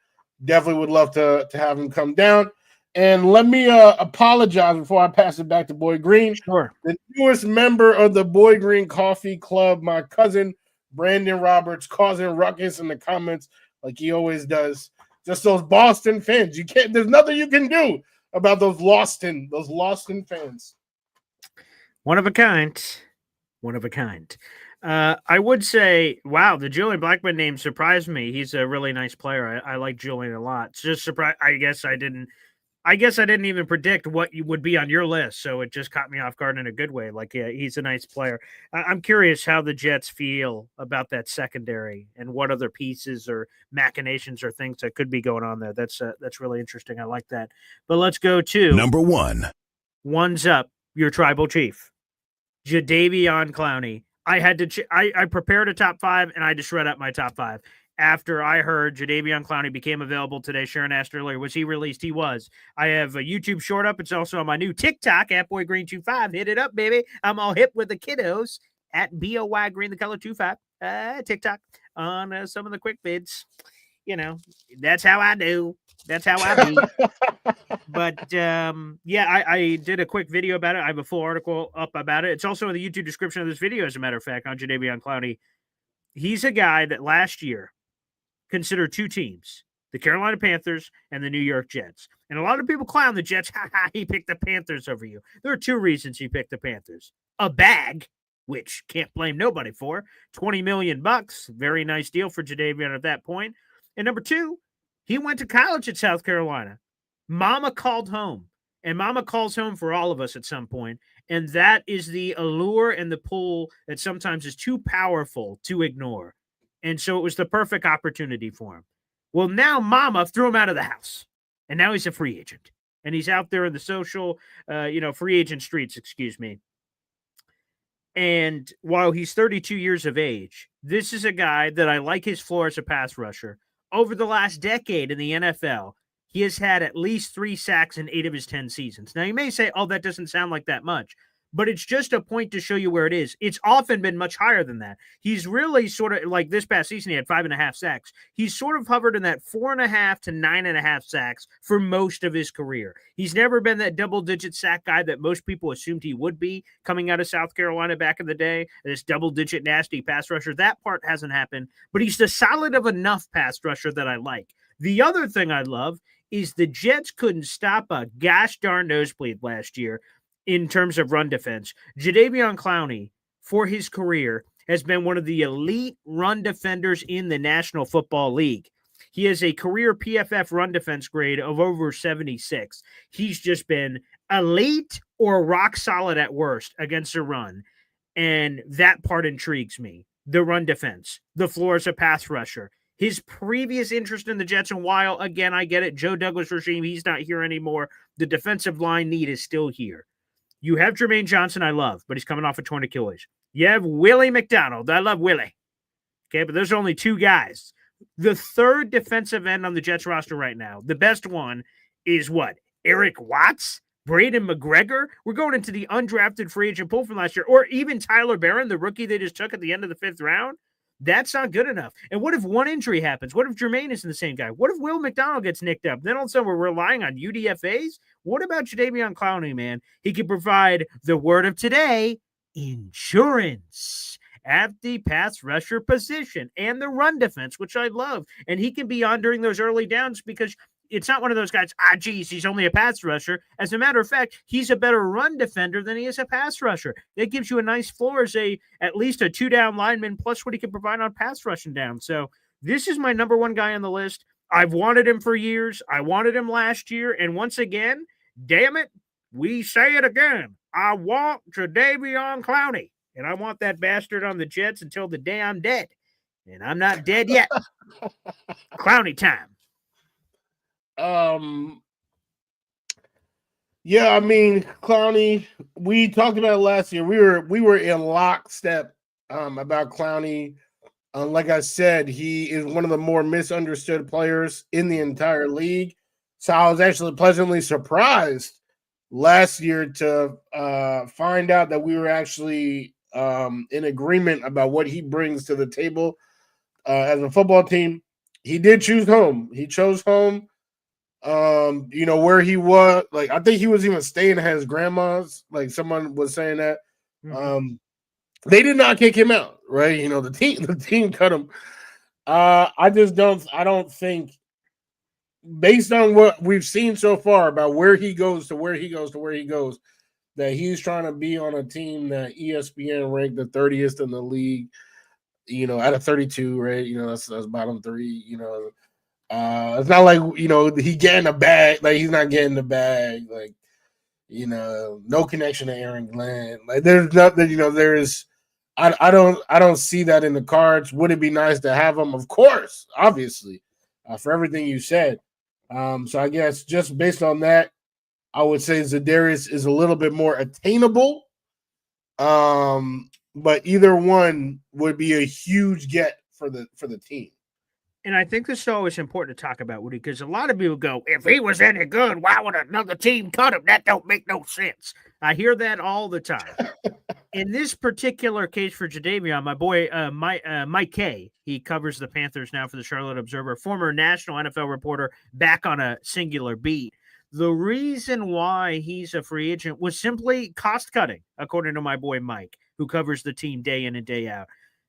definitely would love to have him come down. And let me apologize before I pass it back to Boy Green. Sure. The newest member of the Boy Green Coffee Club, my cousin Brandon Roberts, causing ruckus in the comments like he always does. Just those Boston fans. There's nothing you can do about those Loston fans. One of a kind. I would say, wow, the Julian Blackman name surprised me. He's a really nice player. I like Julian a lot. It's just surprised. I guess I didn't even predict what you would be on your list, so it just caught me off guard in a good way. Like, yeah, he's a nice player. I'm curious how the Jets feel about that secondary and what other pieces or machinations or things that could be going on there. That's really interesting. I like that. But let's go to number 1. One's up, your tribal chief, Jadeveon Clowney. I prepared a top 5 and I just read up my top 5. After I heard Jadeveon Clowney became available today, Sharon asked earlier, was he released? He was. I have a YouTube short up. It's also on my new TikTok at BoyGreen25. Hit it up, baby. I'm all hip with the kiddos at BOY Green, the color 25. TikTok on some of the quick vids. That's how I do. That's how I be. But yeah, I did a quick video about it. I have a full article up about it. It's also in the YouTube description of this video, as a matter of fact, on Jadeveon Clowney. He's a guy that last year considered two teams, the Carolina Panthers and the New York Jets. And a lot of people clown the Jets. He picked the Panthers over you. There are two reasons he picked the Panthers. A bag, which can't blame nobody for. $20 million. Very nice deal for Jadeveon at that point. And number two, he went to college at South Carolina. Mama called home. And Mama calls home for all of us at some point. And that is the allure and the pull that sometimes is too powerful to ignore. And so it was the perfect opportunity for him. Well, now Mama threw him out of the house. And now he's a free agent. And he's out there in the social, free agent streets, excuse me. And while he's 32 years of age, this is a guy that I like his floor as a pass rusher. Over the last decade in the NFL, he has had at least 3 sacks in 8 of his 10 seasons. Now, you may say, oh, that doesn't sound like that much. But it's just a point to show you where it is. It's often been much higher than that. He's really sort of, like this past season, he had 5.5 sacks. He's sort of hovered in that 4.5 to 9.5 sacks for most of his career. He's never been that double-digit sack guy that most people assumed he would be coming out of South Carolina back in the day, this double-digit nasty pass rusher. That part hasn't happened, but he's the solid of enough pass rusher that I like. The other thing I love is the Jets couldn't stop a gosh darn nosebleed last year in terms of run defense. Jadeveon Clowney, for his career, has been one of the elite run defenders in the National Football League. He has a career PFF run defense grade of over 76. He's just been elite or rock solid at worst against the run. And that part intrigues me. The run defense, the floor as a pass rusher, his previous interest in the Jets, and while, again, I get it, Joe Douglas regime, he's not here anymore. The defensive line need is still here. You have Jermaine Johnson, I love, but he's coming off a torn Achilles. You have Willie McDonald. I love Willie. Okay, but there's only 2 guys. The third defensive end on the Jets roster right now, the best one, is what? Eric Watts? Braden McGregor? We're going into the undrafted free agent pool from last year. Or even Tyler Barron, the rookie they just took at the end of the 5th round? That's not good enough. And what if one injury happens? What if Jermaine isn't the same guy? What if Will McDonald gets nicked up? Then all of a sudden we're relying on UDFAs? What about Jadeveon Clowney, man? He can provide the word of today, insurance, at the pass rusher position and the run defense, which I love. And he can be on during those early downs because it's not one of those guys, he's only a pass rusher. As a matter of fact, he's a better run defender than he is a pass rusher. That gives you a nice floor as at least a 2-down lineman, plus what he can provide on pass rushing down. So this is my number 1 guy on the list. I've wanted him for years. I wanted him last year. And once again, damn it, we say it again. I want Jadeveon Clowney. And I want that bastard on the Jets until the day I'm dead. And I'm not dead yet. Clowney time. Yeah, I mean, Clowney, we talked about it last year. We were in lockstep about Clowney. Like I said, he is one of the more misunderstood players in the entire league. So I was actually pleasantly surprised last year to find out that we were actually in agreement about what he brings to the table as a football team. He did choose home. He chose home. Where he was, like, I think he was even staying at his grandma's, like someone was saying that. They did not kick him out, right? The team cut him. I don't think, based on what we've seen so far about where he goes to where he goes to where he goes, that he's trying to be on a team that ESPN ranked the 30th in the league, out of 32, right? That's bottom 3, it's not like, he getting a bag. Like, he's not getting the bag. Like, no connection to Aaron Glenn. Like, there's nothing, I don't see that in the cards. Would it be nice to have him? Of course, obviously, for everything you said. So I guess just based on that, I would say Za'Darius is a little bit more attainable. But either one would be a huge get for the team. And I think this is always important to talk about, Woody, because a lot of people go, if he was any good, why would another team cut him? That don't make no sense. I hear that all the time. In this particular case for Jadeveon, my boy Mike K, he covers the Panthers now for the Charlotte Observer, former national NFL reporter, back on a singular beat. The reason why he's a free agent was simply cost cutting, according to my boy Mike, who covers the team day in and day out.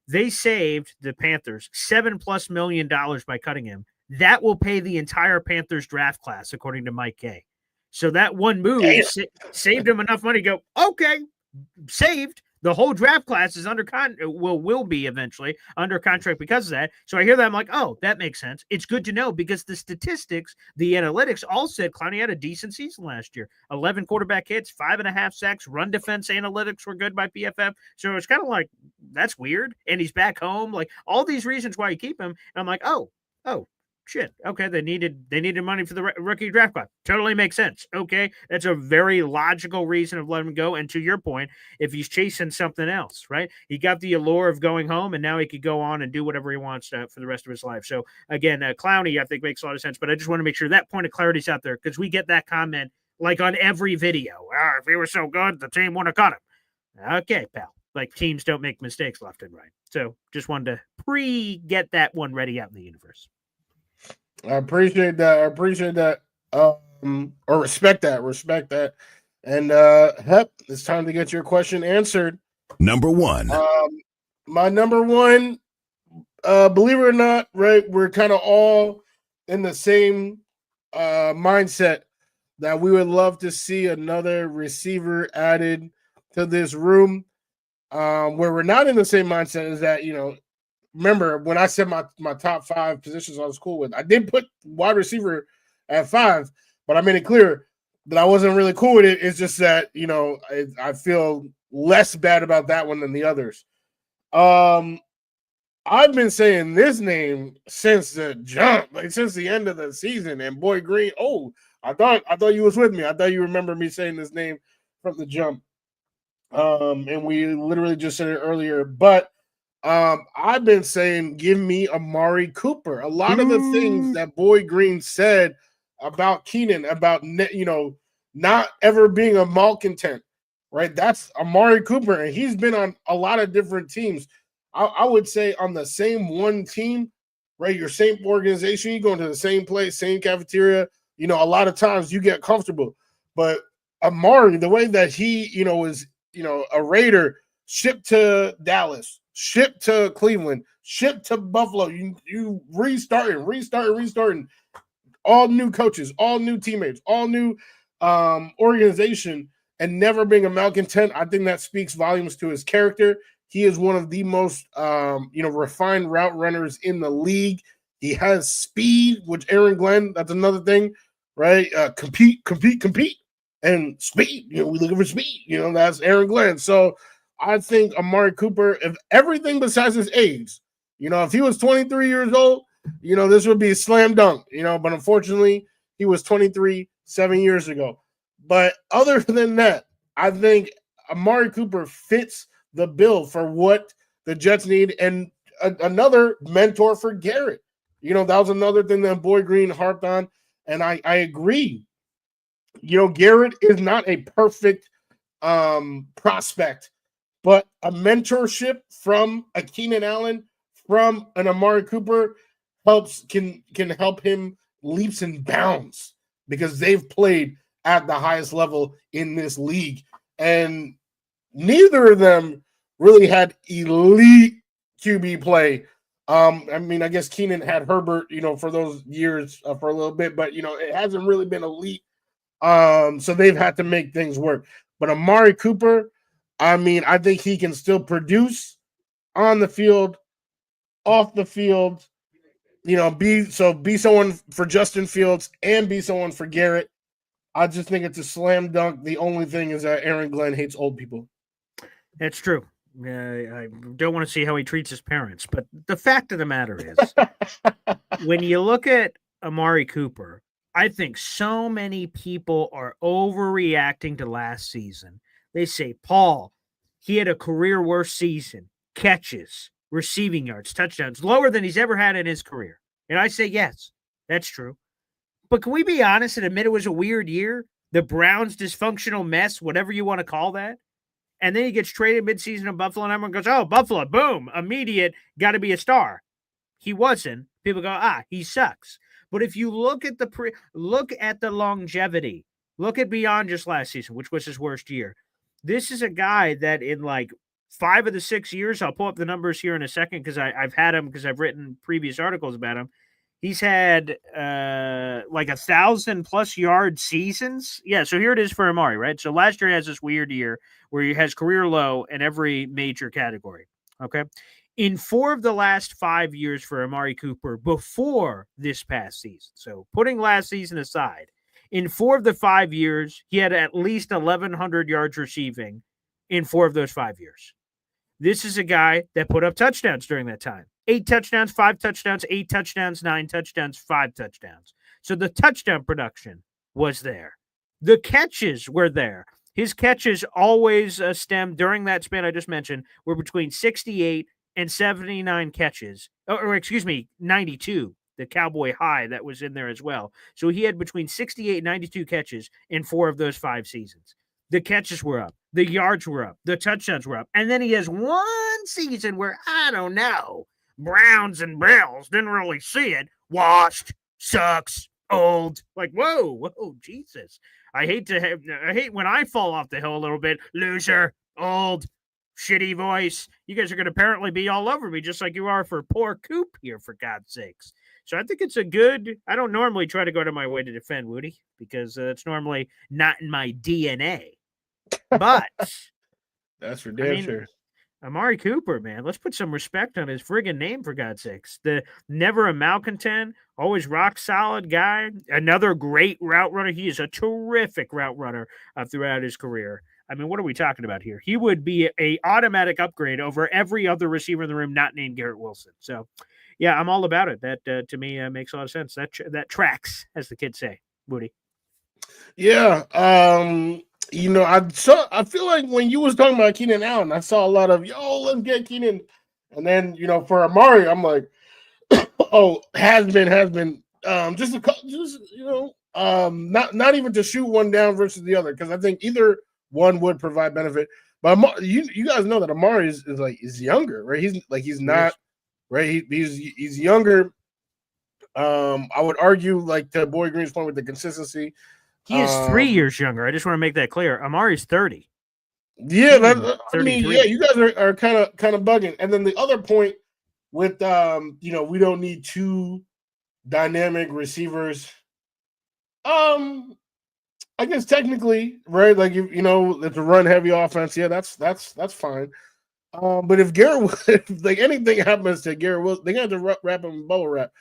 They saved the Panthers $7+ million by cutting him. That will pay the entire Panthers draft class, according to Mike K. So that one move saved him enough money to go, okay, saved. The whole draft class is under will be eventually under contract because of that. So I hear that, I'm like, oh, that makes sense. It's good to know because the statistics, the analytics all said Clowney had a decent season last year. 11 quarterback hits, 5.5 sacks, run defense analytics were good by PFF. So it's kind of like, that's weird. And he's back home. Like all these reasons why you keep him. And I'm like, oh, shit. Okay, they needed money for the rookie draft class. Totally makes sense. Okay, that's a very logical reason of letting him go. And to your point, if he's chasing something else, right? He got the allure of going home, and now he could go on and do whatever he wants for the rest of his life. So again, Clowney, I think makes a lot of sense. But I just want to make sure that point of clarity is out there because we get that comment like on every video. If he was so good, the team would have cut him. Okay, pal. Like teams don't make mistakes left and right. So just wanted to get that one ready out in the universe. I appreciate that. Or respect that. And Hep, it's time to get your question answered. Number 1. My number 1, believe it or not, right? We're kind of all in the same mindset that we would love to see another receiver added to this room. Where we're not in the same mindset is that, remember when I said my top 5 positions I was cool with, I did put wide receiver at 5, but I made it clear that I wasn't really cool with it. It's just that, I feel less bad about that one than the others. I've been saying this name since the jump, like since the end of the season. And boy, Green, I thought you was with me. I thought you remember me saying this name from the jump. And we literally just said it earlier, but I've been saying, give me Amari Cooper. A lot of the things that Boy Green said about Keenan, about not ever being a malcontent, right? That's Amari Cooper, and he's been on a lot of different teams. I would say on the same one team, right? Your same organization, you go into the same place, same cafeteria. A lot of times you get comfortable, but Amari, the way that he, is, a Raider, shipped to Dallas, shipped to Cleveland, shipped to Buffalo. You restarting. All new coaches, all new teammates, all new organization, and never being a malcontent. I think that speaks volumes to his character. He is one of the most refined route runners in the league. He has speed, which Aaron Glenn, that's another thing, right? Compete, and speed. We looking for speed. That's Aaron Glenn. So I think Amari Cooper, if everything besides his age, if he was 23 years old, this would be a slam dunk, but unfortunately he was 23 7 years ago. But other than that, I think Amari Cooper fits the bill for what the Jets need. And another mentor for Garrett. That was another thing that Boy Green harped on. And I agree. Garrett is not a perfect prospect, but a mentorship from a Keenan Allen, from an Amari Cooper can help him leaps and bounds because they've played at the highest level in this league. And neither of them really had elite QB play. I guess Keenan had Herbert, for those years for a little bit, but, it hasn't really been elite. So they've had to make things work. But Amari Cooper, I think he can still produce on the field, off the field, be someone for Justin Fields and be someone for Garrett. I just think it's a slam dunk. The only thing is that Aaron Glenn hates old people. That's true. I don't want to see how he treats his parents, but the fact of the matter is, when you look at Amari Cooper, I think so many people are overreacting to last season. They say, Paul, he had a career worst season, catches, receiving yards, touchdowns, lower than he's ever had in his career. And I say, yes, that's true. But can we be honest and admit it was a weird year? The Browns' dysfunctional mess, whatever you want to call that. And then he gets traded midseason to Buffalo, and everyone goes, oh, Buffalo, boom, immediate, got to be a star. He wasn't. People go, he sucks. But if you look at the longevity, look at beyond just last season, which was his worst year. This is a guy that in like 5 of the 6 years, I'll pull up the numbers here in a second because I've had him because I've written previous articles about him. He's had like 1,000+ yard seasons. Yeah, so here it is for Amari, right? So last year he has this weird year where he has career low in every major category. Okay. In 4 of the last 5 years for Amari Cooper before this past season, so putting last season aside, in 4 of the 5 years, he had at least 1,100 yards receiving in 4 of those 5 years. This is a guy that put up touchdowns during that time. 8 touchdowns, 5 touchdowns, 8 touchdowns, 9 touchdowns, 5 touchdowns. So the touchdown production was there. The catches were there. His catches always stemmed during that span I just mentioned were between 68 and 79 catches, or excuse me, 92, the Cowboy high that was in there as well. So he had between 68 and 92 catches in 4 of those 5 seasons. The catches were up, the yards were up, the touchdowns were up. And then he has one season where, I don't know, Browns and Bills didn't really see it. Washed, sucks, old. Like, whoa, Jesus. I hate when I fall off the hill a little bit. Loser, old, shitty voice. You guys are going to apparently be all over me just like you are for poor Coop here, for God's sakes. So I think it's a good, I don't normally try to go to my way to defend Woody because it's normally not in my DNA. But that's for damn sure. Amari Cooper, man, let's put some respect on his friggin' name, for God's sakes. The never a malcontent, always rock solid guy. Another great route runner. He is a terrific route runner throughout his career. I mean, what are we talking about here? He would be a automatic upgrade over every other receiver in the room not named Garrett Wilson. So, yeah, I'm all about it. That, to me, makes a lot of sense. That tracks, as the kids say, Woody. Yeah, I feel like when you was talking about Keenan Allen, I saw a lot of, let's get Keenan. And then, for Amari, I'm like, has been, not even to shoot one down versus the other. Cause I think either one would provide benefit, but you guys know that Amari is younger, right? He's not, right. He's younger. I would argue like to Boy Green's point with the consistency. He is 3 years younger. I just want to make that clear. Amari's 30. Yeah, you guys are kind of bugging. And then the other point with we don't need 2 dynamic receivers. I guess technically, right? Like it's a run heavy offense. Yeah, that's fine. But if if anything happens to Garrett Wills, they got to wrap him in bubble wrap.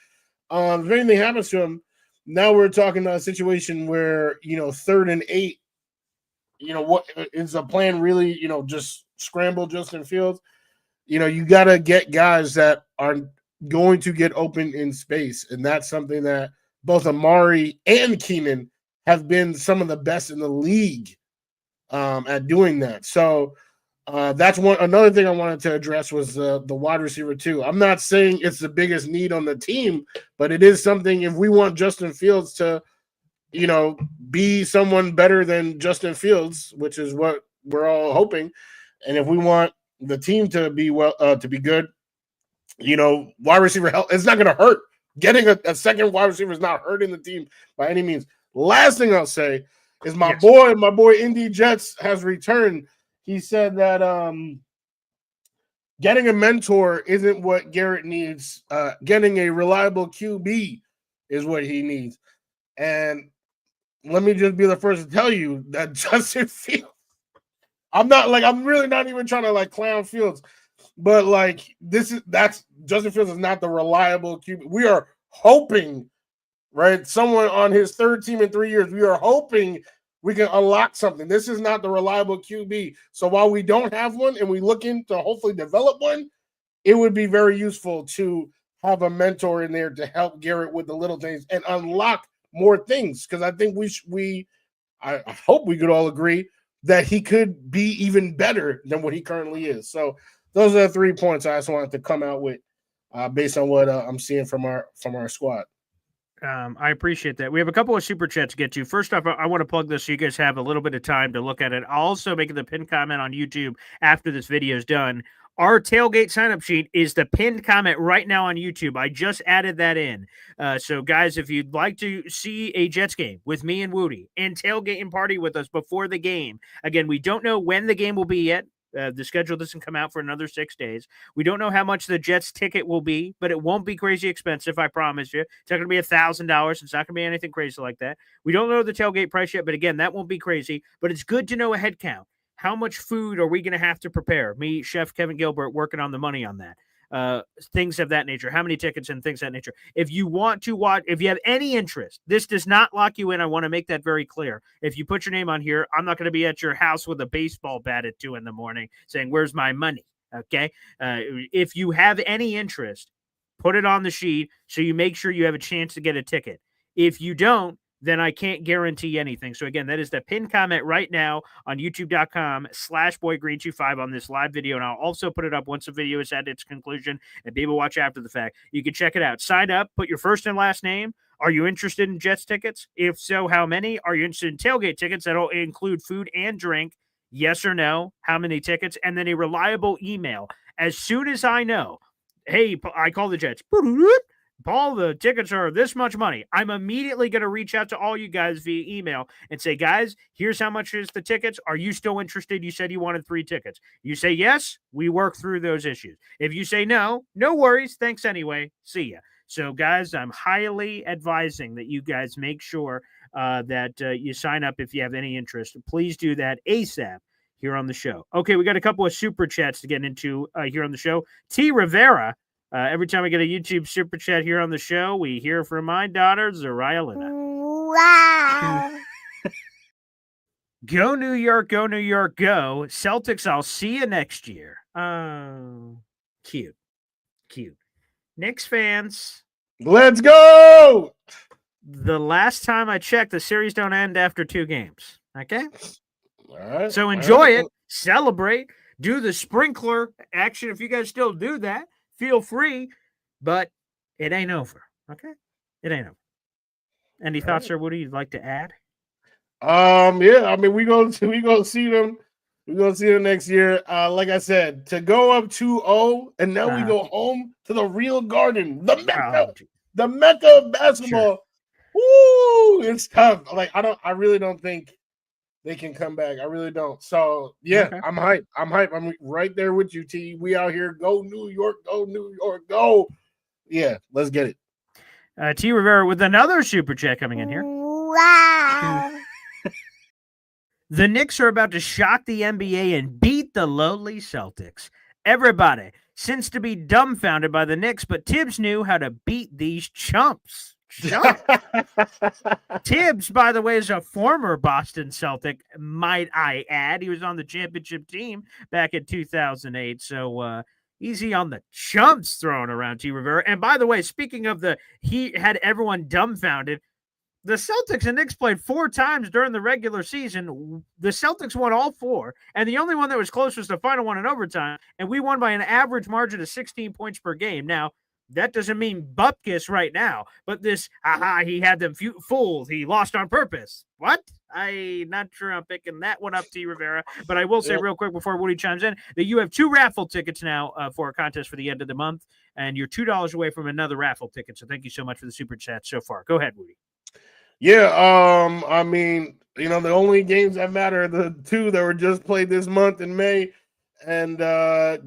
If anything happens to him. Now we're talking about a situation where, 3rd and 8, what is a plan really, just scramble Justin Fields? You got to get guys that are going to get open in space. And that's something that both Amari and Keenan have been some of the best in the league at doing that. So that's another thing I wanted to address was the wide receiver too. I'm not saying it's the biggest need on the team, but it is something if we want Justin Fields to, be someone better than Justin Fields, which is what we're all hoping. And if we want the team to be to be good, wide receiver help, it's not going to hurt. Getting a second wide receiver is not hurting the team by any means. Last thing I'll say is my boy Indy Jets has returned. He said that getting a mentor isn't what Garrett needs. Getting a reliable QB is what he needs. And let me just be the first to tell you that Justin Fields, I'm really not even trying to clown Fields, but Justin Fields is not the reliable QB. We are hoping, right? Someone on his 3rd team in 3 years, we are hoping we can unlock something. This is not the reliable QB. So while we don't have one and we looking to hopefully develop one, it would be very useful to have a mentor in there to help Garrett with the little things and unlock more things. Because I think I hope we could all agree that he could be even better than what he currently is. So those are the 3 points I just wanted to come out with based on what I'm seeing from our squad. I appreciate that. We have a couple of super chats to get to. First off, I want to plug this so you guys have a little bit of time to look at it. I'll also make the pinned comment on YouTube after this video is done. Our tailgate sign-up sheet is the pinned comment right now on YouTube. I just added that in. So, guys, if you'd like to see a Jets game with me and Wudi and tailgate and party with us before the game, again, we don't know when the game will be yet. The schedule doesn't come out for another 6 days. We don't know how much the Jets ticket will be, but it won't be crazy expensive, I promise you. It's not going to be $1,000. It's not going to be anything crazy like that. We don't know the tailgate price yet, but again, that won't be crazy. But it's good to know a head count. How much food are we going to have to prepare? Me, Chef Kevin Gilbert, working on the money on that. Things of that nature, how many tickets and things of that nature. If you want to watch, if you have any interest, this does not lock you in. I want to make that very clear. If you put your name on here, I'm not going to be at your house with a baseball bat at 2 a.m. saying, where's my money? Okay. If you have any interest, put it on the sheet so you make sure you have a chance to get a ticket. If you don't, then I can't guarantee anything. So again, that is the pinned comment right now on youtube.com/boygreen25 on this live video. And I'll also put it up once the video is at its conclusion and be able to watch after the fact. You can check it out. Sign up, put your first and last name. Are you interested in Jets tickets? If so, how many? Are you interested in tailgate tickets? That'll include food and drink. Yes or no? How many tickets? And then a reliable email. As soon as I know, hey, I call the Jets. Paul, the tickets are this much money. I'm immediately going to reach out to all you guys via email and say, guys, here's how much is the tickets. Are you still interested? You said you wanted 3 tickets. You say yes, we work through those issues. If you say no, no worries. Thanks anyway. See ya. So, guys, I'm highly advising that you guys make sure that you sign up if you have any interest. Please do that ASAP here on the show. Okay, we got a couple of super chats to get into here on the show. T. Rivera. Every time we get a YouTube super chat here on the show, we hear from my daughter, Zariah Lina. Wow. Go New York, go New York, go. Celtics, I'll see you next year. Oh, cute. Knicks fans. Let's go. The last time I checked, the series don't end after 2 games. Okay? All right. So enjoy it. Celebrate. Do the sprinkler action if you guys still do that. Feel free, but it ain't over. Okay, it ain't over. Any thoughts, sir? Woody, you'd like to add? Yeah. I mean, we gonna see them. We're gonna see them next year. Like I said, to go up 2-0 and now we go home to the real Garden, the Mecca of basketball. Sure. Woo! It's tough. Like I really don't think they can come back. I really don't. So yeah, okay. I'm hyped. I'm right there with you, T. We out here. Go New York. Go New York. Go. Yeah, let's get it. T. Rivera with another super chat coming in here. Wow. The Knicks are about to shock the NBA and beat the lowly Celtics. Everybody seems to be dumbfounded by the Knicks, but Tibbs knew how to beat these chumps. Tibbs, by the way, is a former Boston Celtic, might I add. He was on the championship team back in 2008. So easy on the chumps thrown around T. Rivera. And by the way, speaking of he had everyone dumbfounded. The Celtics and Knicks played 4 times during the regular season. The Celtics won all 4, and the only one that was close was the final one in overtime, and we won by an average margin of 16 points per game. Now, that doesn't mean bupkis right now, but this, he had them fooled. He lost on purpose. What? I'm not sure I'm picking that one up, T. Rivera, but I will say real quick before Woody chimes in that you have 2 raffle tickets now for a contest for the end of the month, and you're $2 away from another raffle ticket, so thank you so much for the super chat so far. Go ahead, Woody. Yeah, I mean, the only games that matter are the 2 that were just played this month in May, and 2-0,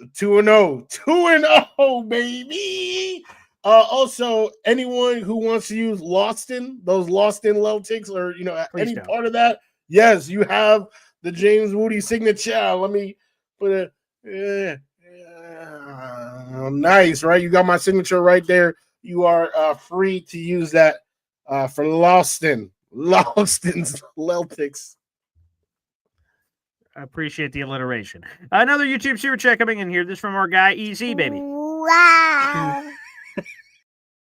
2-0, baby. Also, anyone who wants to use those Lost in low ticks, or any part of that, yes, you have the James Wudi signature. Let me put it. Nice, right? You got my signature right there. You are free to use that. For Lostin's Celtics. I appreciate the alliteration. Another YouTube super chat coming in here. This from our guy, Easy, baby. Wow.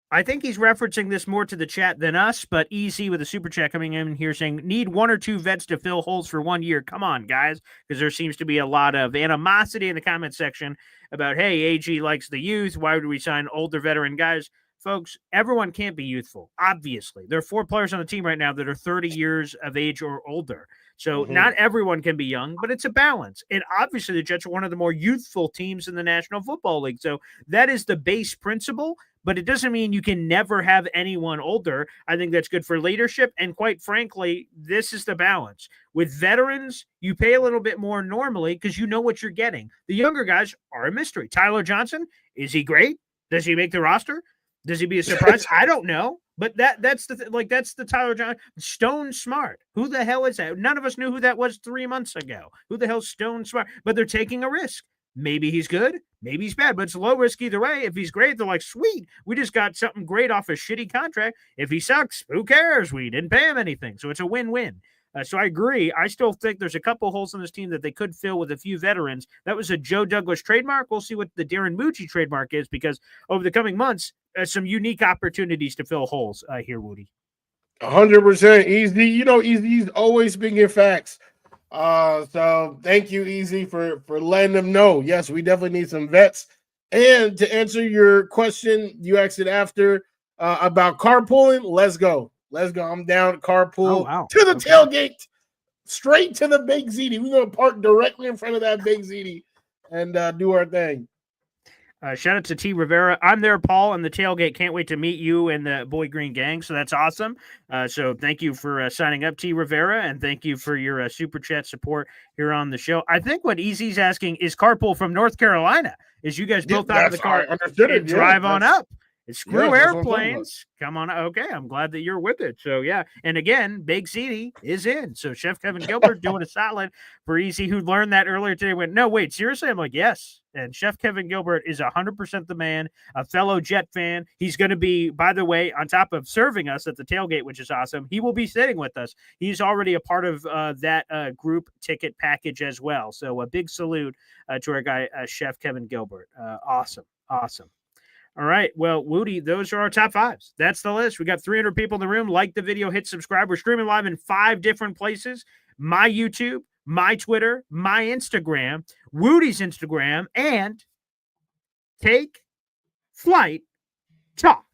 I think he's referencing this more to the chat than us, but Easy with a super chat coming in here saying, need 1 or 2 vets to fill holes for 1 year. Come on, guys, because there seems to be a lot of animosity in the comment section about, hey, AG likes the youth. Why would we sign older veteran guys? folks, everyone can't be youthful. Obviously, there are 4 players on the team right now that are 30 years of age or older. So not everyone can be young, but it's a balance. And obviously, the Jets are one of the more youthful teams in the National Football League. So that is the base principle, but it doesn't mean you can never have anyone older. I think that's good for leadership. And quite frankly, this is the balance. With veterans, you pay a little bit more normally because you know what you're getting. The younger guys are a mystery. Tyler Johnson, is he great? Does he make the roster? Does he be a surprise? I don't know. But that's the Tyler Johnson. Stone Smart. Who the hell is that? None of us knew who that was 3 months ago. Who the hell's Stone Smart? But they're taking a risk. Maybe he's good. Maybe he's bad. But it's low risk either way. If he's great, they're like, sweet. We just got something great off a shitty contract. If he sucks, who cares? We didn't pay him anything. So it's a win-win. So I agree. I still think there's a couple holes in this team that they could fill with a few veterans. That was a Joe Douglas trademark. We'll see what the Darren Mucci trademark is because over the coming months, some unique opportunities to fill holes here, Wudi. 100% Easy. You know, Easy's always speaking facts. So thank you, Easy, for letting them know. Yes, we definitely need some vets. And to answer your question, you asked it after about carpooling. Let's go. Let's go. I'm down carpool to the tailgate, straight to the Big ZD. We're going to park directly in front of that Big ZD and do our thing. Shout out to T. Rivera. I'm there, Paul, and the tailgate. Can't wait to meet you and the Boy Green gang. So that's awesome. So thank you for signing up, T. Rivera, and thank you for your super chat support here on the show. I think what Easy's asking is carpool from North Carolina. Is you guys both out of the car and drive on up? Screw airplanes. Come on. Okay, I'm glad that you're with it. So, yeah. And again, Big CD is in. So, Chef Kevin Gilbert doing a solid for Easy, who learned that earlier today. Went, no, wait, seriously? I'm like, yes. And Chef Kevin Gilbert is 100% the man, a fellow Jet fan. He's going to be, by the way, on top of serving us at the tailgate, which is awesome, he will be sitting with us. He's already a part of that group ticket package as well. So, a big salute to our guy, Chef Kevin Gilbert. Awesome. All right. Well, Wudi, those are our top 5s. That's the list. We got 300 people in the room. Like the video, hit subscribe. We're streaming live in 5 different places. My YouTube, my Twitter, my Instagram, Wudi's Instagram, and Take Flight Talk.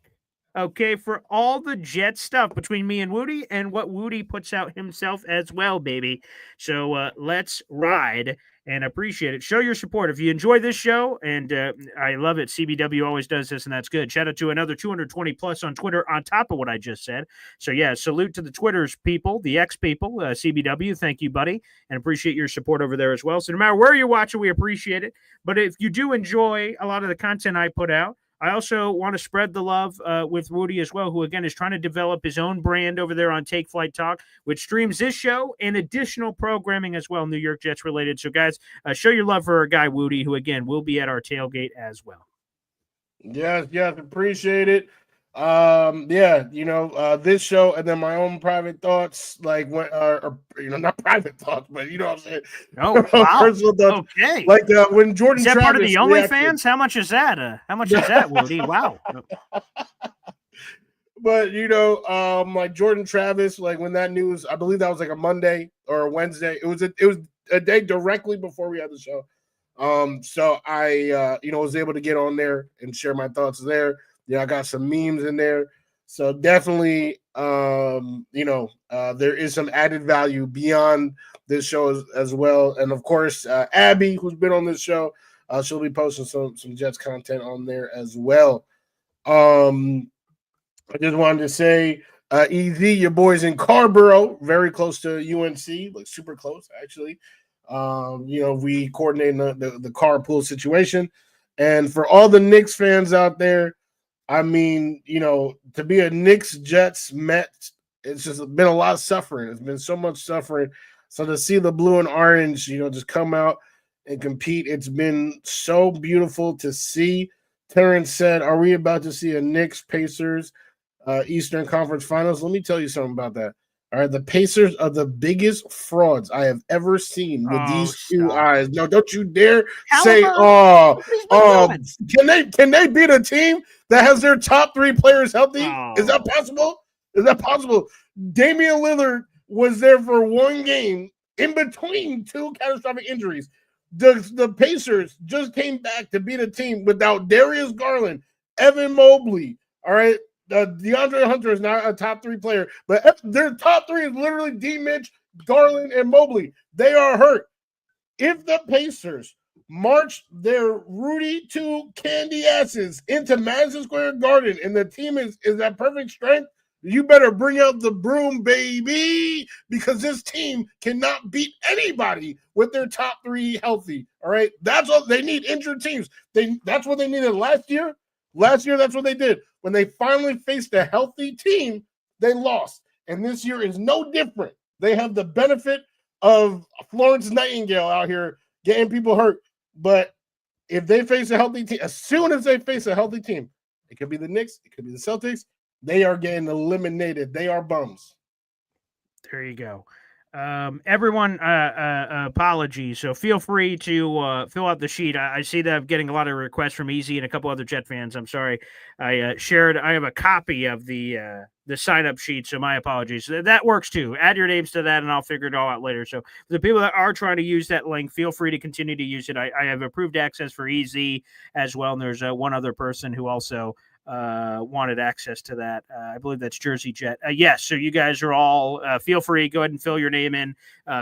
Okay, for all the Jet stuff between me and Wudi and what Wudi puts out himself as well, baby. So let's ride and appreciate it. Show your support. If you enjoy this show, and I love it, CBW always does this, and that's good. Shout out to another 220 plus on Twitter on top of what I just said. So, yeah, salute to the Twitter's people, the X people, CBW. Thank you, buddy, and appreciate your support over there as well. So no matter where you're watching, we appreciate it. But if you do enjoy a lot of the content I put out, I also want to spread the love with Wudi as well, who, again, is trying to develop his own brand over there on Take Flight Talk, which streams this show and additional programming as well, New York Jets related. So, guys, show your love for our guy, Wudi, who, again, will be at our tailgate as well. Yes, appreciate it. This show and then my own private thoughts, like when, not private thoughts, but you know what I'm saying. Oh, wow. Personal thoughts. Okay. Like when Jordan is that Travis part of the OnlyFans? How much is that? Wudi? Wow. But like Jordan Travis, like when that news, I believe that was like a Monday or a Wednesday. It was a day directly before we had the show. So I was able to get on there and share my thoughts there. Yeah, I got some memes in there. So definitely, there is some added value beyond this show as well. And, of course, Abby, who's been on this show, she'll be posting some Jets content on there as well. I just wanted to say, Easy, your boys in Carborough, very close to UNC, like super close, actually. We coordinate the carpool situation. And for all the Knicks fans out there, I mean, to be a Knicks, Jets, Mets, it's just been a lot of suffering. It's been so much suffering. So to see the blue and orange, just come out and compete, it's been so beautiful to see. Terrence said, are we about to see a Knicks Pacers Eastern Conference Finals? Let me tell you something about that. All right, the Pacers are the biggest frauds I have ever seen with these two eyes. No, don't you dare say, can they beat a team that has their top 3 players healthy? Is that possible? Damian Lillard was there for one game in between 2 catastrophic injuries. The Pacers just came back to beat a team without Darius Garland, Evan Mobley, All right. DeAndre Hunter is not a top 3 player, but their top 3 is literally D. Mitch, Garland, and Mobley. They are hurt. If the Pacers march their Rudy 2 candy asses into Madison Square Garden and the team is at perfect strength, you better bring out the broom, baby, because this team cannot beat anybody with their top 3 healthy. All right. That's all they need. Injured teams. That's what they needed last year. Last year, that's what they did. When they finally faced a healthy team, they lost. And this year is no different. They have the benefit of Florence Nightingale out here getting people hurt. But if they face a healthy team, as soon as they face a healthy team, it could be the Knicks, it could be the Celtics, they are getting eliminated. They are bums. There you go. Everyone, apologies. So feel free to fill out the sheet. I see that I'm getting a lot of requests from Easy and a couple other Jet fans. I'm sorry. I have a copy of the sign up sheet. So my apologies. That works too. Add your names to that and I'll figure it all out later. So for the people that are trying to use that link, feel free to continue to use it. I have approved access for Easy as well. And there's one other person who also wanted access to that. I believe that's Jersey Jet. Yes. So you guys are all, feel free, go ahead and fill your name in,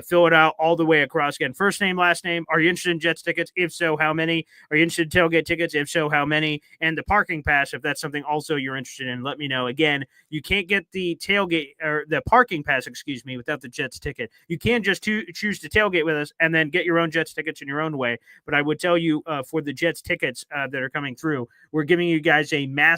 fill it out all the way across. Again, first name, last name. Are you interested in Jets tickets? If so, how many? Are you interested in tailgate tickets? If so, how many? And the parking pass, if that's something also you're interested in, let me know. Again, you can't get the tailgate or the parking pass, without the Jets ticket. You can just choose to tailgate with us and then get your own Jets tickets in your own way. But I would tell you for the Jets tickets that are coming through, we're giving you guys a massive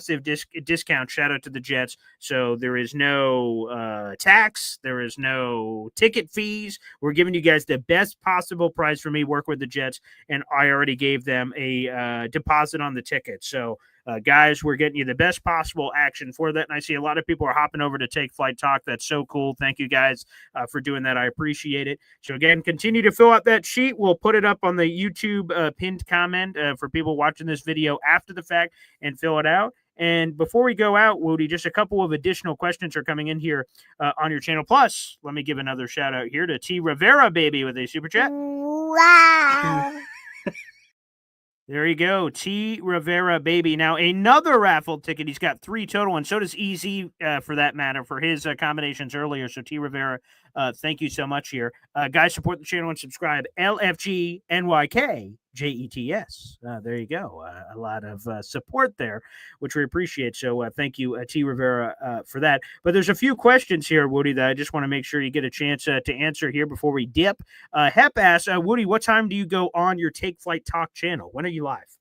discount. Shout out to the Jets. So there is no tax. There is no ticket fees. We're giving you guys the best possible price for me. Work with the Jets. And I already gave them a deposit on the ticket. So guys, we're getting you the best possible action for that. And I see a lot of people are hopping over to Take Flight Talk. That's so cool. Thank you guys for doing that. I appreciate it. So again, continue to fill out that sheet. We'll put it up on the YouTube pinned comment for people watching this video after the fact and fill it out. And before we go out, Woody, just a couple of additional questions are coming in here on your channel. Plus, let me give another shout out here to T. Rivera, baby, with a super chat. Wow. There you go, T. Rivera, baby. Now, another raffle ticket. He's got 3 total, and so does Easy, for that matter, for his combinations earlier. So, T. Rivera, thank you so much here. Guys, support the channel and subscribe. LFG NYK JETS. There you go. A lot of support there, which we appreciate. So, thank you, T. Rivera, for that. But there's a few questions here, Woody, that I just want to make sure you get a chance to answer here before we dip. Hep asks, Woody, what time do you go on your Take Flight Talk channel? When are you live?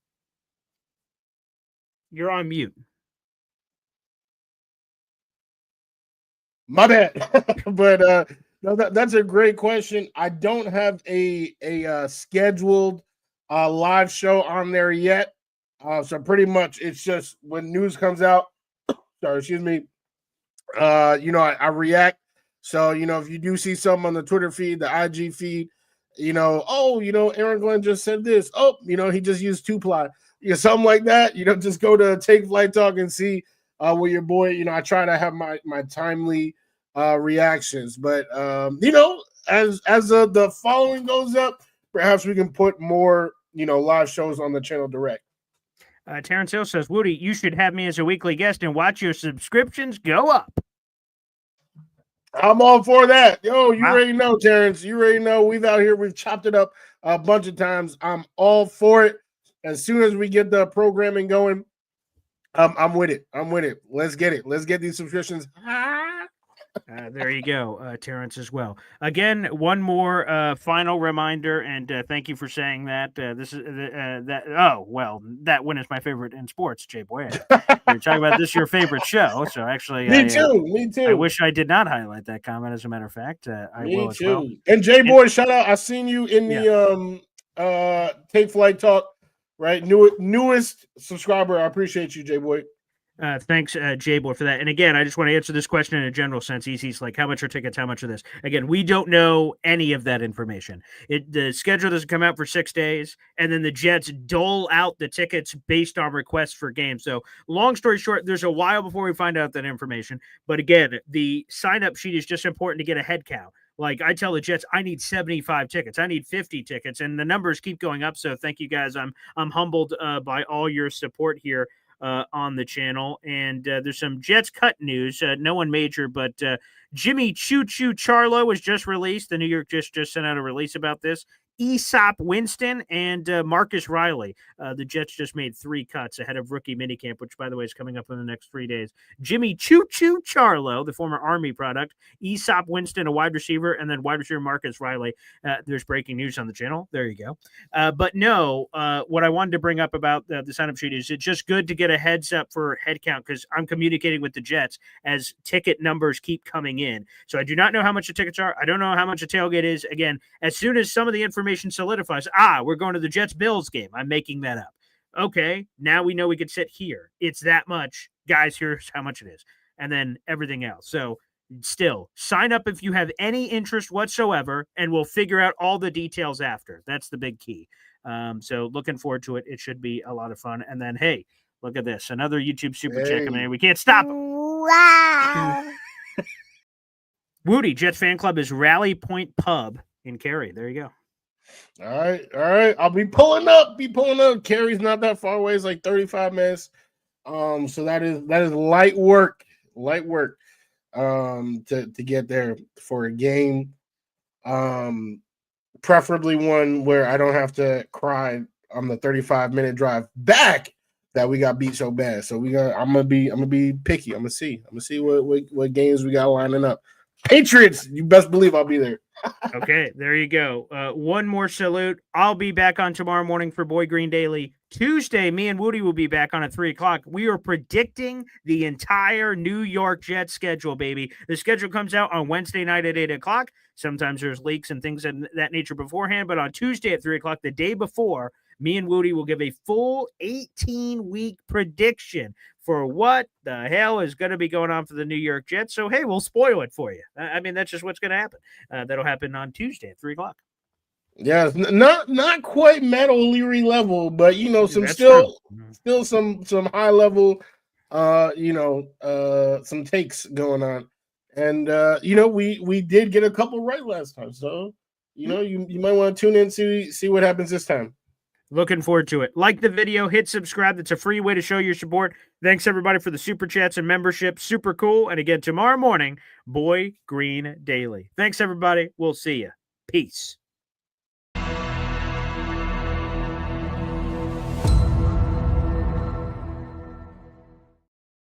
You're on mute. My bad. But no, that's a great question. I don't have a scheduled live show on there yet. So pretty much it's just when news comes out. Sorry, excuse me. I react. So, if you do see something on the Twitter feed, the IG feed, Aaron Glenn just said this. Oh, he just used 2-ply. Something like that. Just go to Take Flight Talk and see with your boy. I try to have my timely reactions. But as the following goes up, perhaps we can put more live shows on the channel direct. Terrence Hill says, Woody, you should have me as a weekly guest and watch your subscriptions go up. I'm all for that. Yo, you already know, Terrence. You already know we've chopped it up a bunch of times. I'm all for it. As soon as we get the programming going, I'm with it. Let's get it. Let's get these subscriptions. There you go, Terrence, as well. Again, one more final reminder, and thank you for saying that. This is that. Oh, well, that one is my favorite in sports, Jay Boy. You're talking about this your favorite show, so actually, me too. I wish I did not highlight that comment. As a matter of fact, I will as well. And Jay Boy, shout out! I seen you in the Take Flight Talk. Right, newest subscriber. I appreciate you, Jay Boy. Thanks, Jay Boy, for that. And again, I just want to answer this question in a general sense. Easy's like, how much are tickets? How much are this? Again, we don't know any of that information. The schedule doesn't come out for 6 days, and then the Jets dole out the tickets based on requests for games. So long story short, there's a while before we find out that information. But again, the sign-up sheet is just important to get a head count. Like I tell the Jets, I need 75 tickets. I need 50 tickets, and the numbers keep going up. So thank you guys. I'm humbled by all your support here on the channel. And there's some Jets cut news. No one major, but Jimmy Choo Choo Charlo was just released. The New York Jets just sent out a release about this. Aesop Winston and Marcus Riley. The Jets just made 3 cuts ahead of rookie minicamp, which, by the way, is coming up in the next 3 days. Jimmy Choo Choo Charlo, the former Army product, Aesop Winston, a wide receiver, and then wide receiver Marcus Riley. There's breaking news on the channel. There you go. But no, what I wanted to bring up about the sign-up sheet is it's just good to get a heads up for head count because I'm communicating with the Jets as ticket numbers keep coming in. So I do not know how much the tickets are. I don't know how much a tailgate is. Again, as soon as some of the information solidifies, we're going to the Jets-Bills game. I'm making that up. Okay, now we know we could sit here. It's that much. Guys, here's how much it is. And then everything else. So still, sign up if you have any interest whatsoever, and we'll figure out all the details after. That's the big key. So looking forward to it. It should be a lot of fun. And then, hey, look at this. Another YouTube super check. I mean, we can't stop. Wow. Wudi, Jets fan club is Rally Point Pub in Cary. There you go. All right. I'll be pulling up. Cary's not that far away. It's like 35 minutes. So that is light work. To get there for a game. Preferably one where I don't have to cry on the 35-minute drive back that we got beat so bad. So I'm gonna be picky. I'm gonna see what games we got lining up. Patriots, you best believe I'll be there. Okay, there you go. One more salute. I'll be back on tomorrow morning for Boy Green Daily. Tuesday, me and Wudi will be back on at 3 o'clock. We are predicting the entire New York Jets schedule, baby. The schedule comes out on Wednesday night at 8 o'clock. Sometimes there's leaks and things of that nature beforehand, but on Tuesday at 3 o'clock, the day before, me and Wudi will give a full 18-week prediction for what the hell is going to be going on for the New York Jets. So, hey, we'll spoil it for you. I mean, that's just what's going to happen. That'll happen on Tuesday at 3 o'clock. Yeah, not quite Matt O'Leary level, but some some high level, some takes going on, and we did get a couple right last time, so you might want to tune in see what happens this time. Looking forward to it. Like the video, hit subscribe. That's a free way to show your support. Thanks, everybody, for the super chats and membership. Super cool. And again, tomorrow morning, Boy Green Daily. Thanks, everybody. We'll see you. Peace.